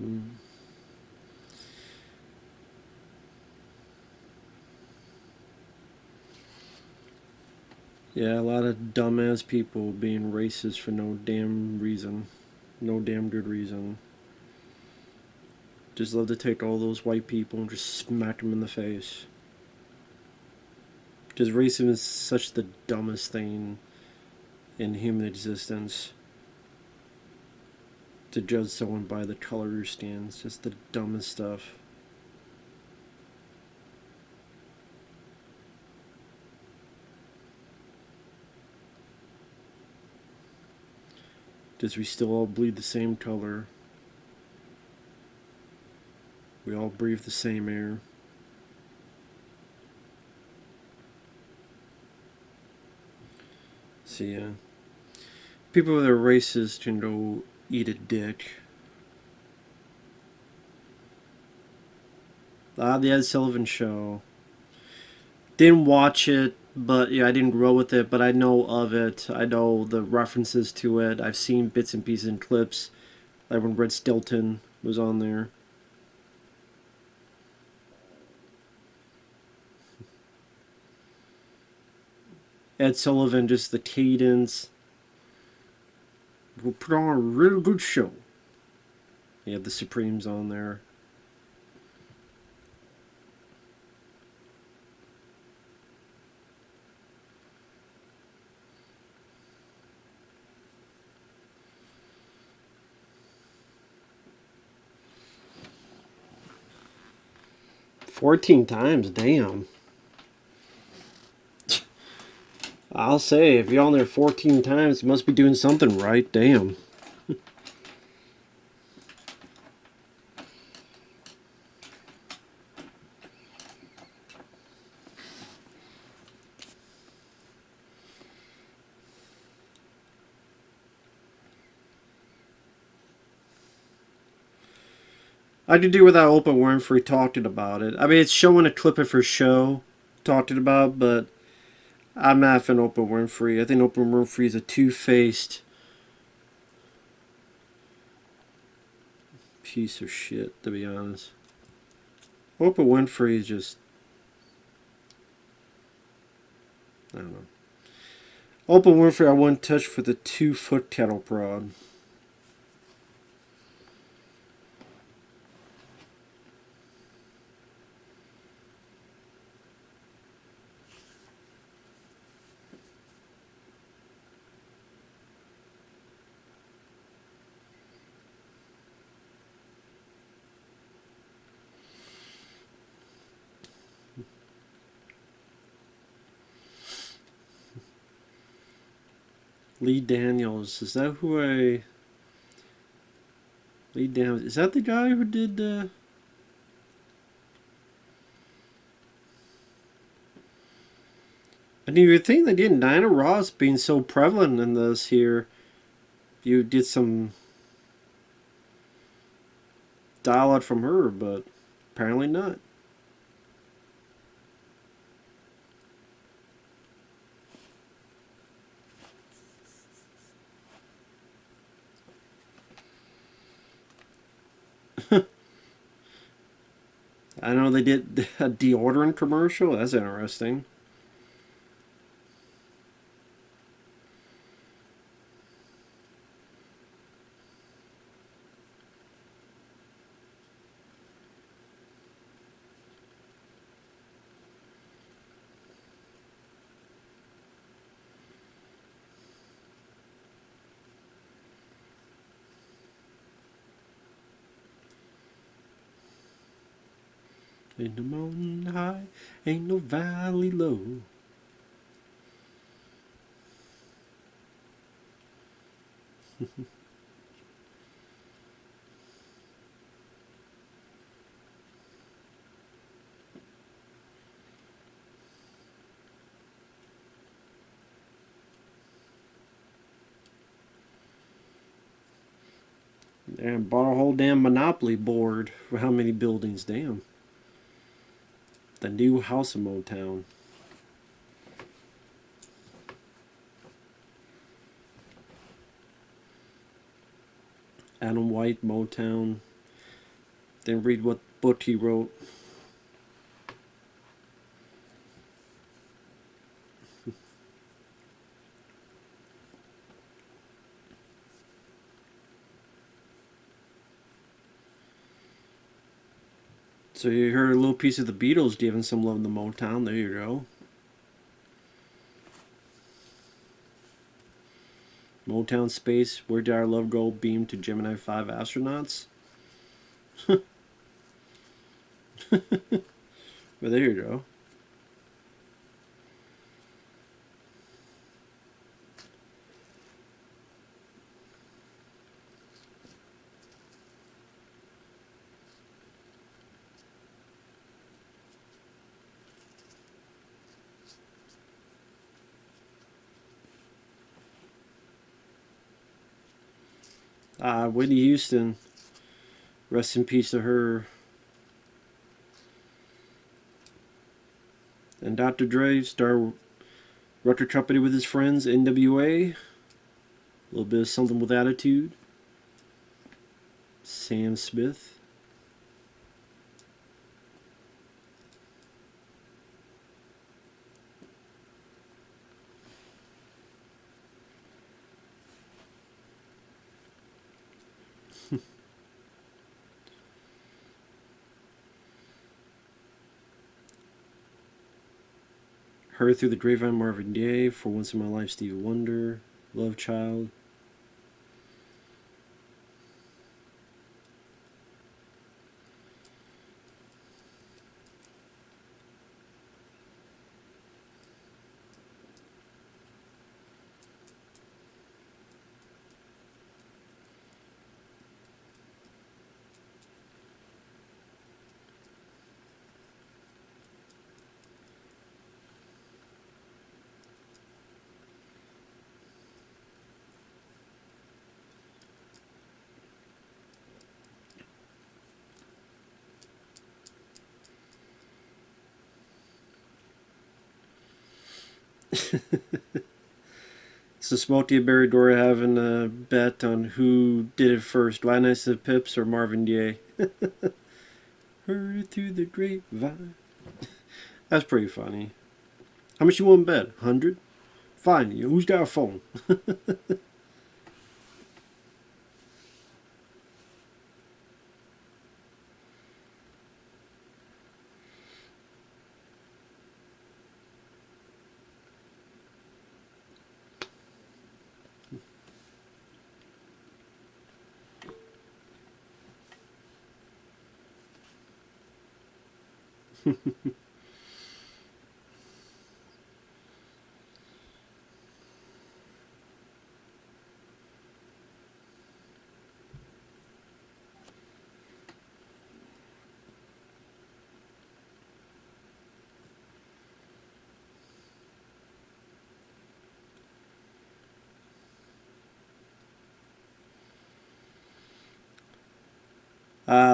Mm. Yeah, a lot of dumbass people being racist for no damn reason. No damn good reason. Just love to take all those white people and just smack them in the face. Just racism is such the dumbest thing in human existence. To judge someone by the color of your skin, it's just the dumbest stuff. Just we still all bleed the same color. We all breathe the same air. So yeah, people that are racist can go eat a dick. The Ed Sullivan Show. Didn't watch it, but yeah, I didn't grow with it, but I know of it. I know the references to it. I've seen bits and pieces and clips, like when Red Stilton was on there. Ed Sullivan, just the cadence. We'll put on a real good show. You have the Supremes on there. "14 times, damn." I'll say, if you're on there 14 times, you must be doing something right, damn. I could do without Oprah Winfrey talking about it. I mean, it's showing a clip of her show talking about, but I'm not a fan of Oprah Winfrey. I think Oprah Winfrey is a two-faced piece of shit, to be honest. Oprah Winfrey is just, I don't know. Oprah Winfrey I wouldn't touch for the 2-foot cattle prod. Lee Daniels, is that who I... Lee Daniels, is that the guy who did, I mean, you would think that Diana Ross being so prevalent in this here, you did some dialogue from her, but apparently not. I know they did a deodorant commercial. That's interesting. Ain't no mountain high, ain't no valley low. And bought a whole damn Monopoly board for how many buildings? Damn. The new House of Motown. Adam White, Motown. Then read what book he wrote. So you heard a little piece of the Beatles giving some love to Motown. There you go. Motown Space, Where Did Our Love Go? Beamed to Gemini 5 astronauts. But there you go. Whitney Houston. Rest in peace to her. And Dr. Dre, star record company with his friends, NWA. A little bit of something with attitude. Sam Smith. Heard Through the Grapevine, Marvin Gaye. For Once in My Life, Stevie Wonder. Love Child. So Smokey and Barry Dora having a bet on who did it first, Why Nice the Pips or Marvin Gaye. Heard it through the grapevine. That's pretty funny. How much you want to bet? 100? Fine. Who's got a phone?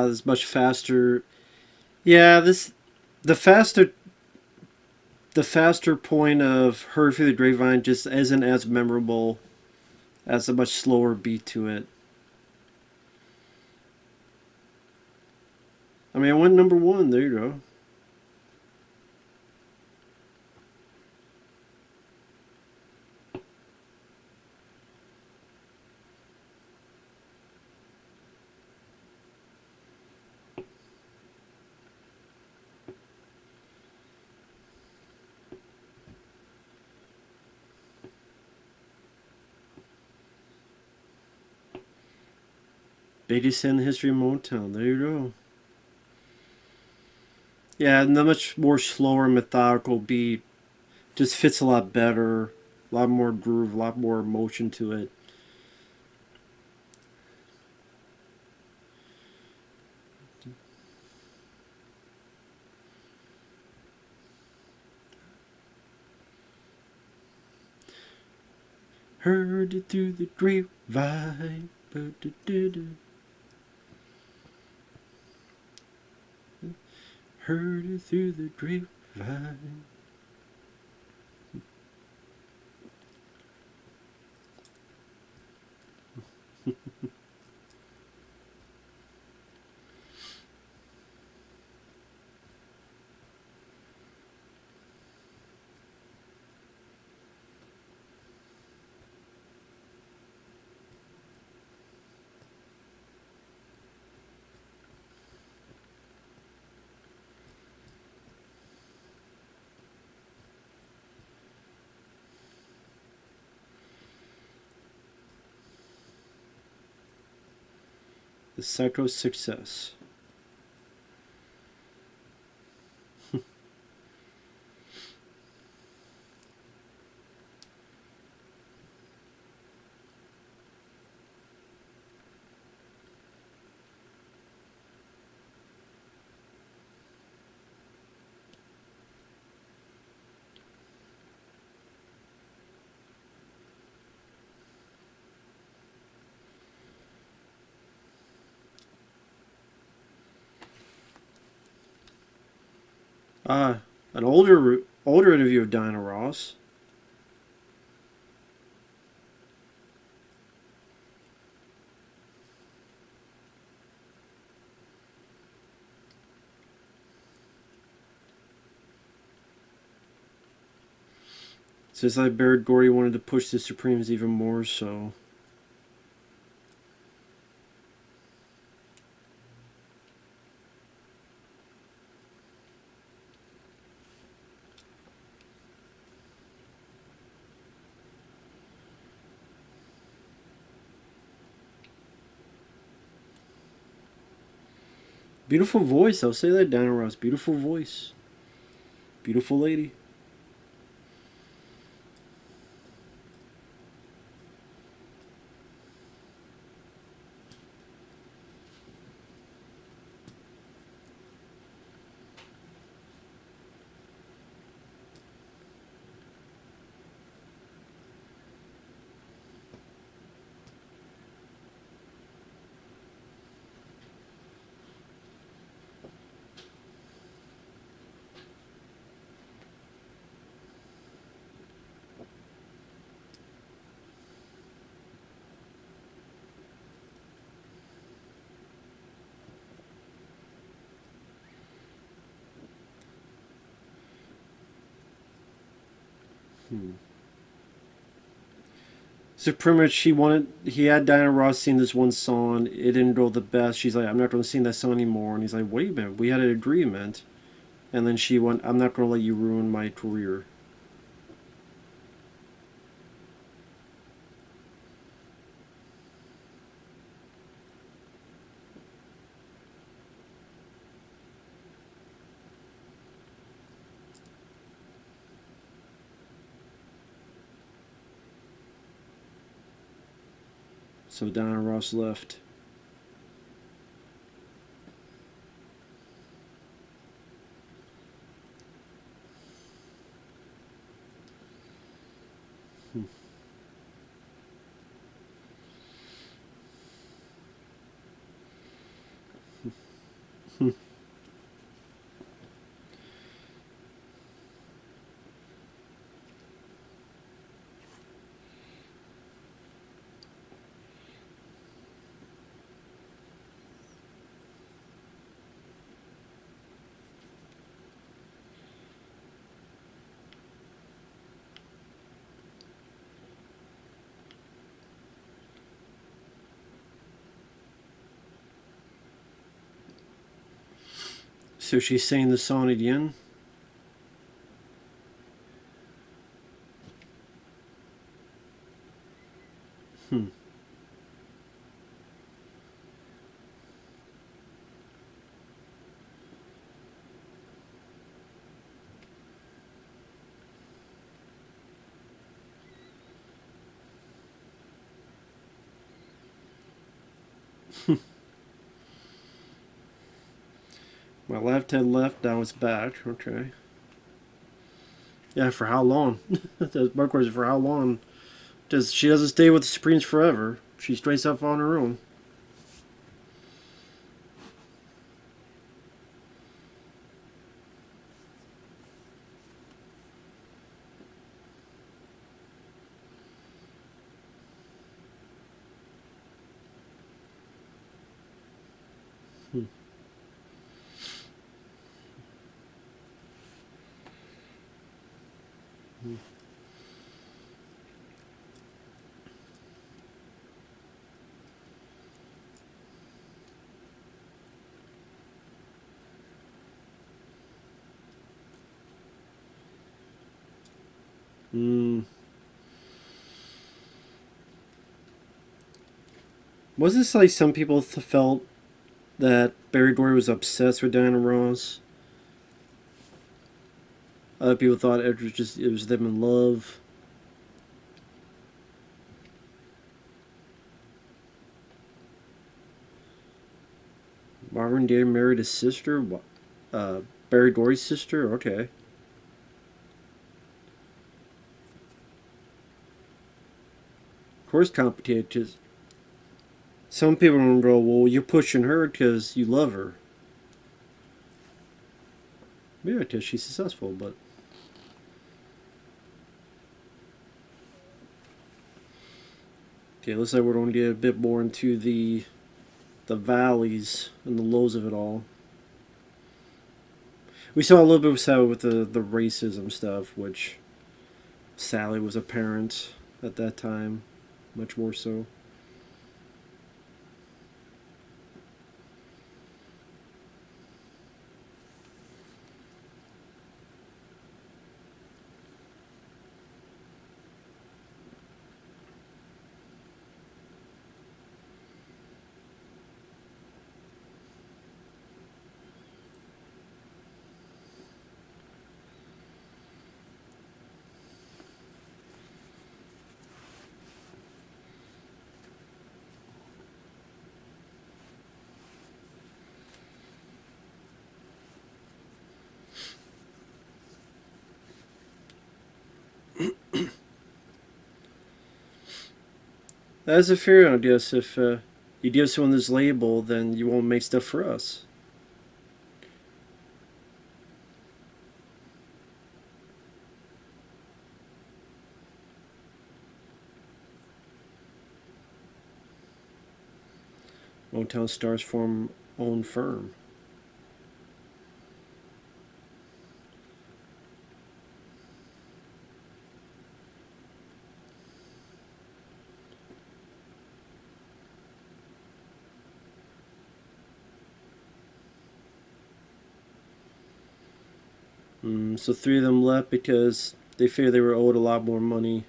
It's much faster. Yeah, the faster the faster point of Heard Through the Grapevine just isn't as memorable as a much slower beat to it. I mean, I went #1. There you go. Biggest hit in the history of Motown. There you go. Yeah, and the much more slower, methodical beat just fits a lot better. A lot more groove, a lot more emotion to it. Heard it through the grapevine. Heard it through the grapevine. The Psycho Success. An older interview of Diana Ross. Says like Barrett Gordy wanted to push the Supremes even more so. Beautiful voice, I'll say that, Diana Ross. Beautiful voice. Beautiful lady. So pretty much he had Diana Ross sing this one song, it didn't go the best. She's like, I'm not going to sing that song anymore. And he's like, wait a minute, we had an agreement. And then she went, I'm not going to let you ruin my career. So Diana Ross left. So she's saying the song again. Hmm. My left head left, now it's back. Okay. Yeah, for how long? That's my question. For how long? Does she doesn't stay with the Supremes forever? She strays up on her own. Hmm. Hmm. Was this like some people felt that Barry Gordy was obsessed with Diana Ross? Other people thought it was them in love. Marvin Gaye married his sister. Barry Gordy's sister. Okay. Of course, complicated. Because some people are gonna go, well, you're pushing her because you love her. Yeah, because she's successful, but okay, looks like we're going to get a bit more into the valleys and the lows of it all. We saw a little bit of Sally with the racism stuff, which Sally was apparent at that time, much more so. That is a fair one, I guess. If you give someone this label, then you won't make stuff for us. Motown stars form own firm. So three of them left because they figured they were owed a lot more money.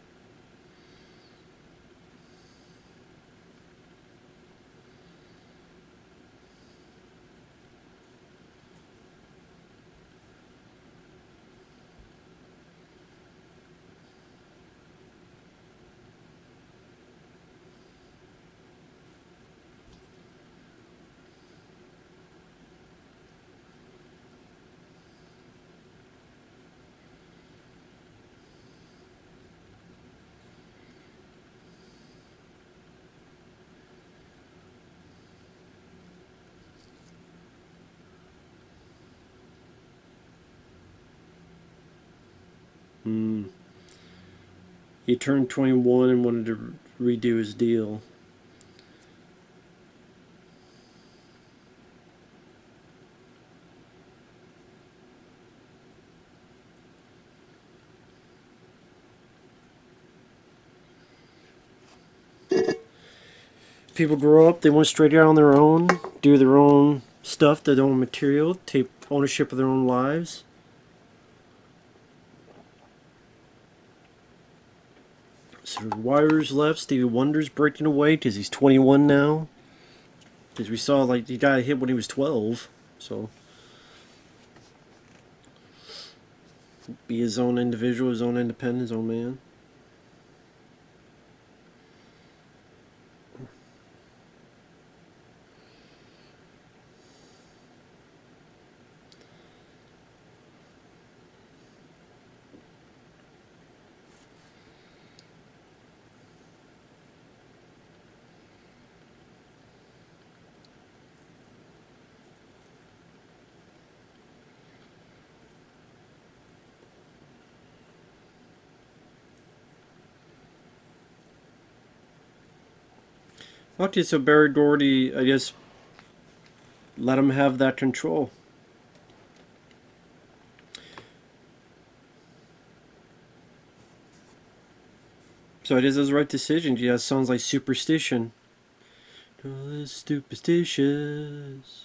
Hmm. He turned 21 and wanted to redo his deal. People grow up, they want to straight out on their own, do their own stuff, their own material, take ownership of their own lives. So the Wires left, Stevie Wonder's breaking away because he's 21 now. Because we saw like he got hit when he was 12, so be his own individual, his own independent, his own man. Okay, so Barry Gordy, I guess, let him have that control. So it is his right decision. Yeah, it sounds like superstition. Superstitious.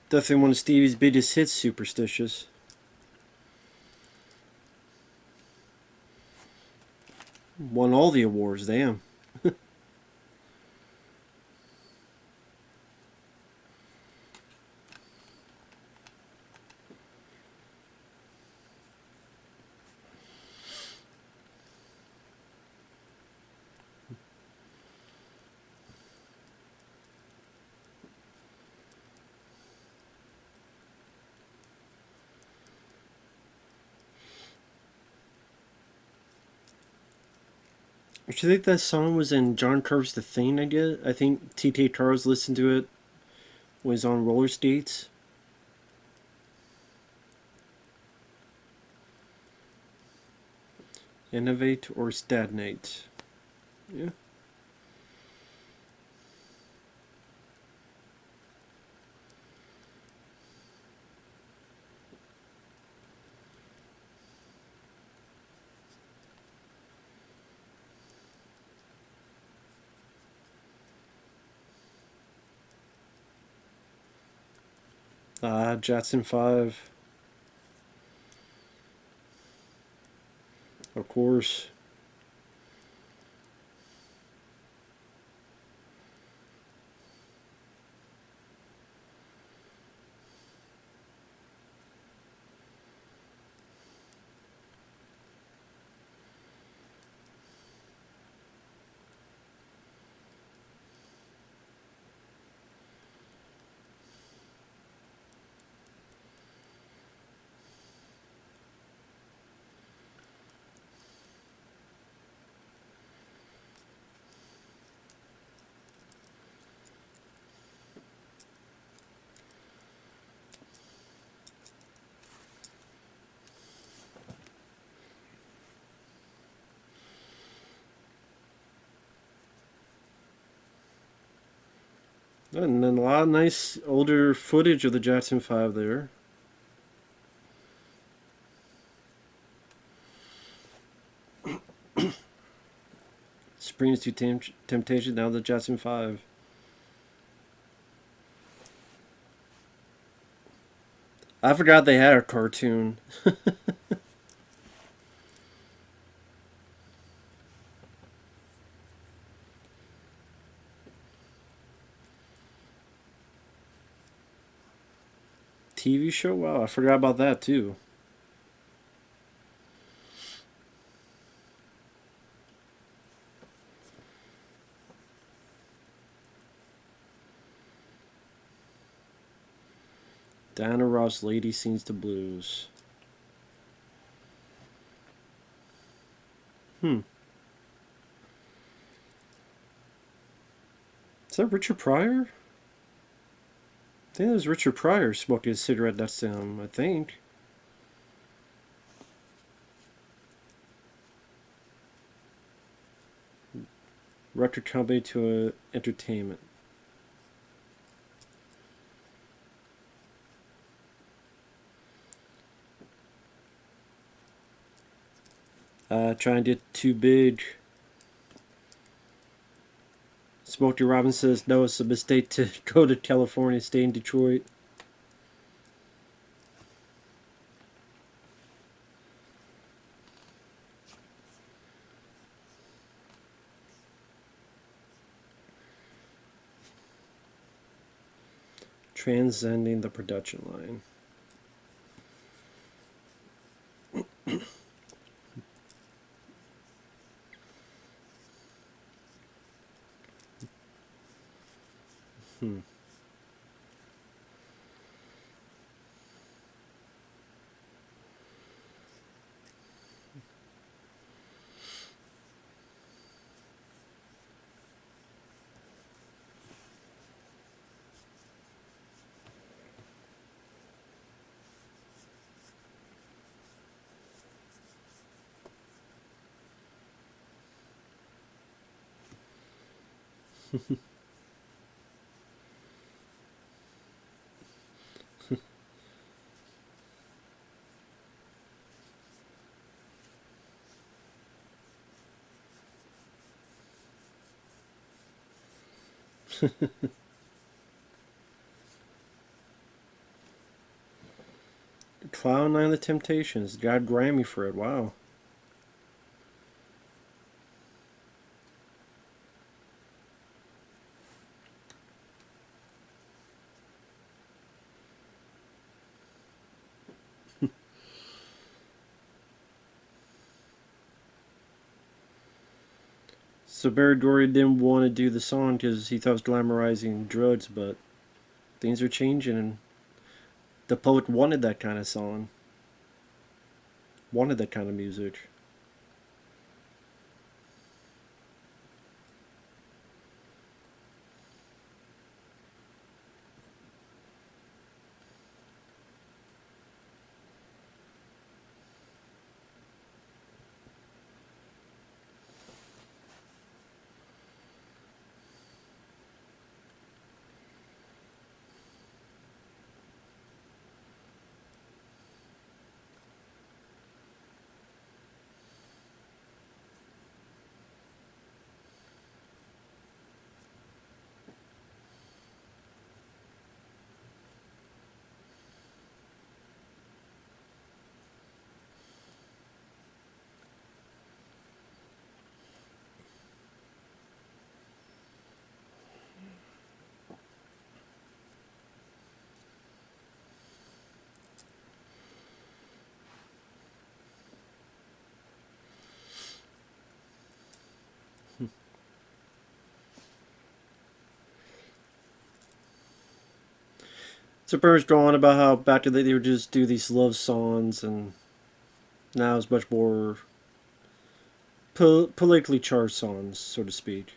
Definitely one of Stevie's biggest hits, Superstitious. Won all the awards, damn. Do you think that song was in John Carver's The Thing I did? I think T.T. Tars listened to it when he was on roller skates. Innovate or stagnate. Yeah. Jackson 5. Of course. And then a lot of nice older footage of the Jackson 5 there. Springs to Temptation, now the Jackson 5. I forgot they had a cartoon. TV show? Wow, I forgot about that too. Diana Ross, Lady Sings the Blues. Hmm. Is that Richard Pryor? I think it was Richard Pryor smoking a cigarette next to him, I think. Record company to entertainment. Trying to get too big. Smokey Robinson says no, it's a mistake to go to California, stay in Detroit. Transcending the production line. Hmm. Cloud Nine of the Temptations. Got a Grammy for it. Wow. So Barry Gordy didn't want to do the song because he thought it was glamorizing drugs, but things are changing and the public wanted that kind of song. Wanted that kind of music. So pretty much going on about how back to they would just do these love songs, and now it's much more politically charged songs, so to speak.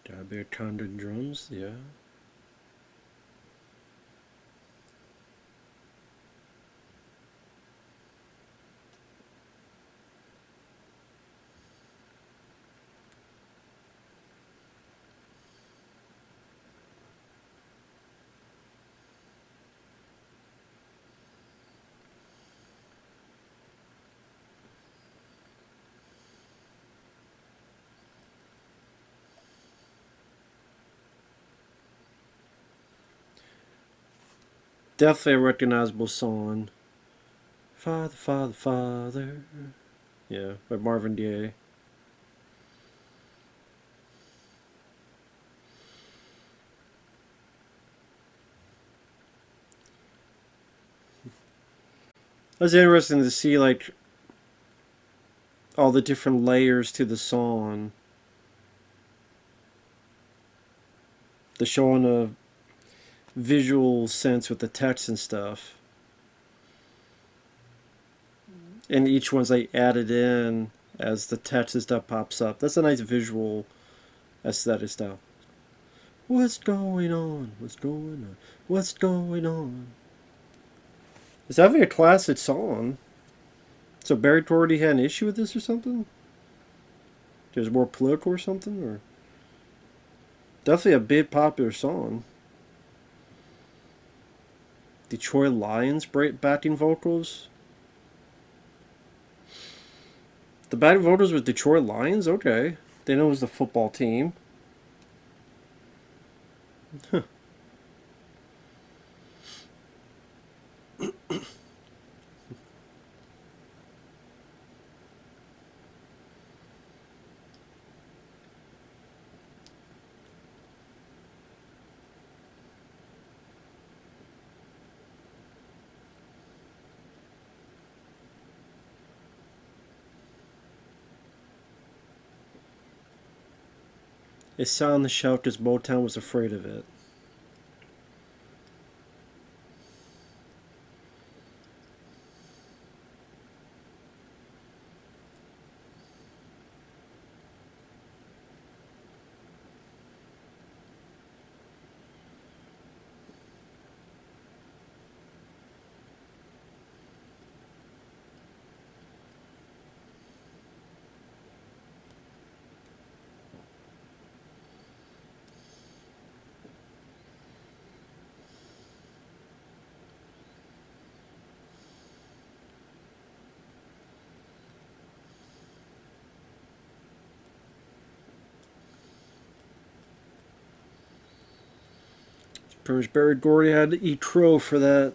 Gotta be a condon drums, yeah. Definitely a recognizable song. Father, Father, Father. Yeah, by Marvin Gaye. It's interesting to see like all the different layers to the song. The showing a visual sense with the text and stuff. And each one's like added in as the text and stuff pops up. That's a nice visual aesthetic style. What's going on? What's going on? What's going on? It's definitely a classic song. So Barry already had an issue with this or something? There's more political or something? Or definitely a big popular song. Detroit Lions backing vocals. The backing vocals was Detroit Lions? Okay. They know it was the football team. Huh. It sat on the shelf because Motown was afraid of it. Pretty much Barry Gordy had to eat crow for that.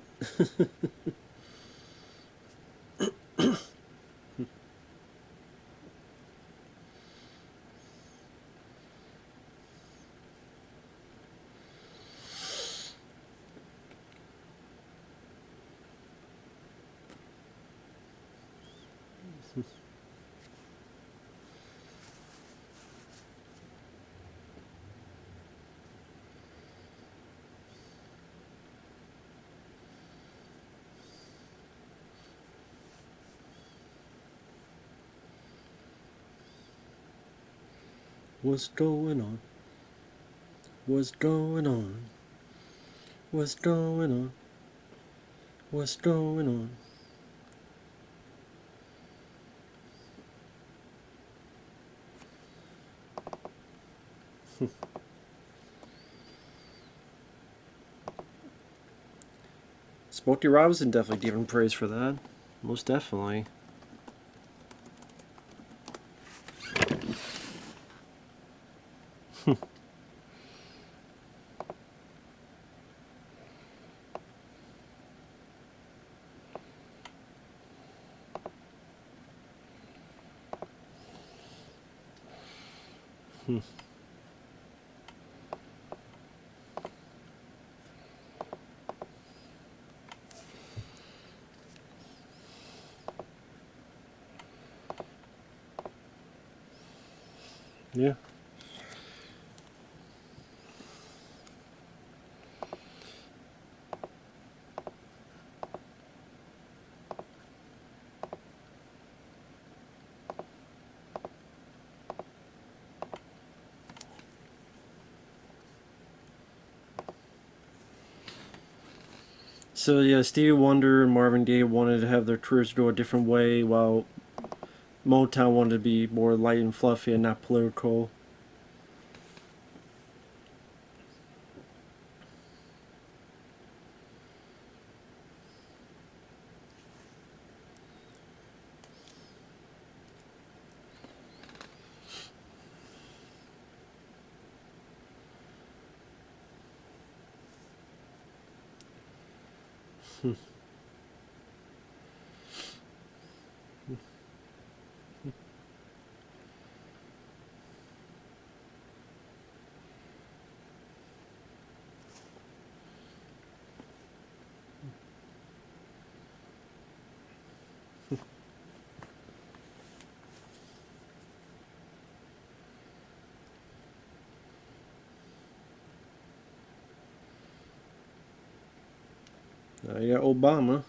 What's going on? What's going on? What's going on? What's going on? Smokey Robinson definitely gave him praise for that. Most definitely. Yeah. So yeah, Stevie Wonder and Marvin Gaye wanted to have their careers go a different way, while Motown wanted to be more light and fluffy and not political. Yeah, Obama.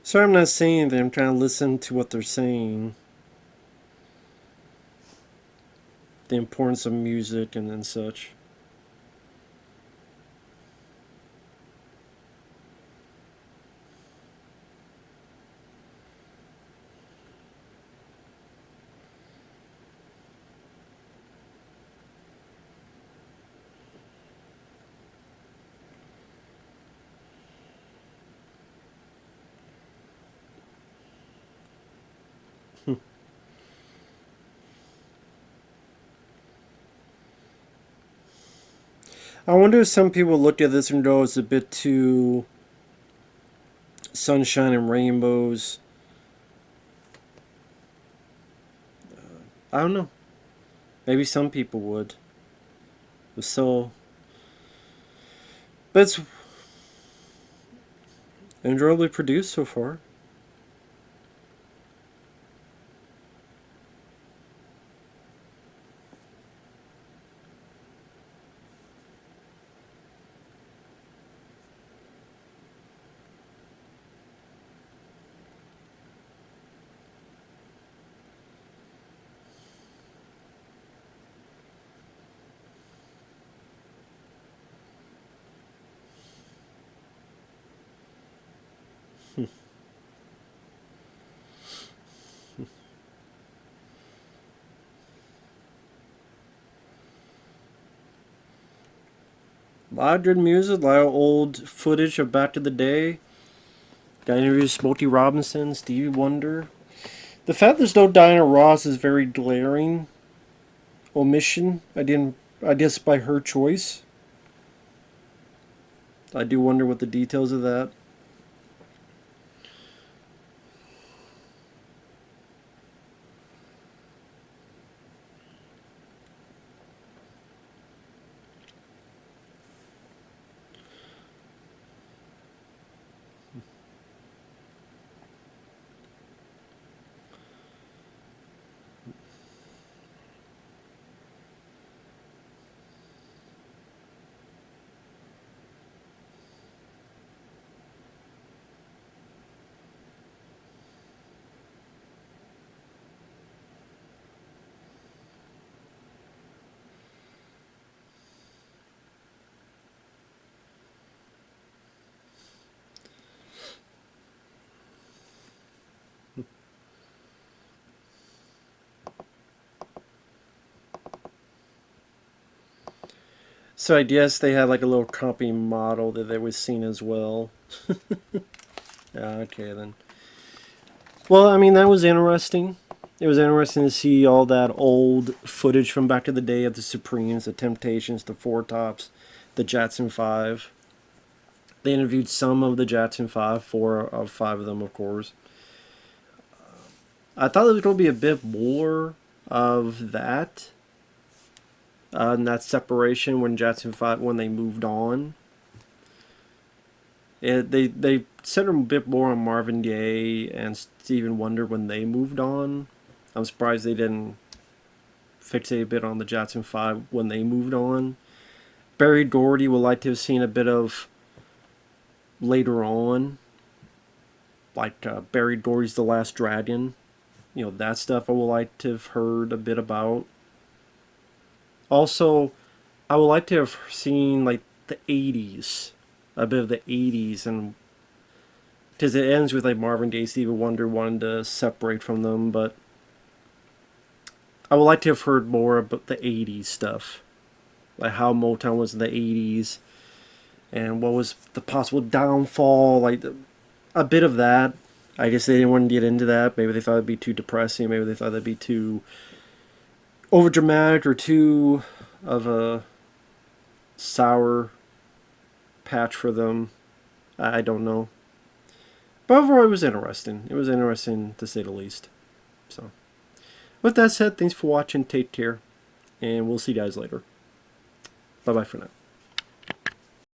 Sorry, I'm not saying anything. I'm trying to listen to what they're saying. The importance of music and such. I wonder if some people look at this and go, it's a bit too sunshine and rainbows. I don't know. Maybe some people would. But so, but it's enjoyably produced so far. A lot of good music, a lot of old footage of back to the day. Got interviews with Smokey Robinson, Stevie Wonder. The fact there's no Diana Ross is very glaring omission. I guess by her choice. I do wonder what the details of that. So I guess they had like a little company model that they was seen as well. Yeah, okay then. Well, I mean that was interesting. It was interesting to see all that old footage from back to the day of the Supremes, the Temptations, the Four Tops, the Jackson Five. They interviewed some of the Jackson Five, four of five of them, of course. I thought there was going to be a bit more of that, and that separation when Jackson Five when they moved on. They centered a bit more on Marvin Gaye and Stevie Wonder when they moved on. I'm surprised they didn't fixate a bit on the Jackson Five when they moved on. Barry Gordy would like to have seen a bit of later on, like Barry Gordy's The Last Dragon. You know, that stuff I would like to have heard a bit about. Also, I would like to have seen like the 80s, a bit of the 80s, and because it ends with like Marvin Gaye, Stevie Wonder wanting to separate from them, but I would like to have heard more about the 80s stuff, like how Motown was in the 80s and what was the possible downfall, like a bit of that. I guess they didn't want to get into that. Maybe they thought it'd be too depressing. Maybe they thought it'd be too overdramatic or too of a sour patch for them. I don't know. But overall, it was interesting. It was interesting to say the least. So, with that said, thanks for watching. Take care. And we'll see you guys later. Bye-bye for now.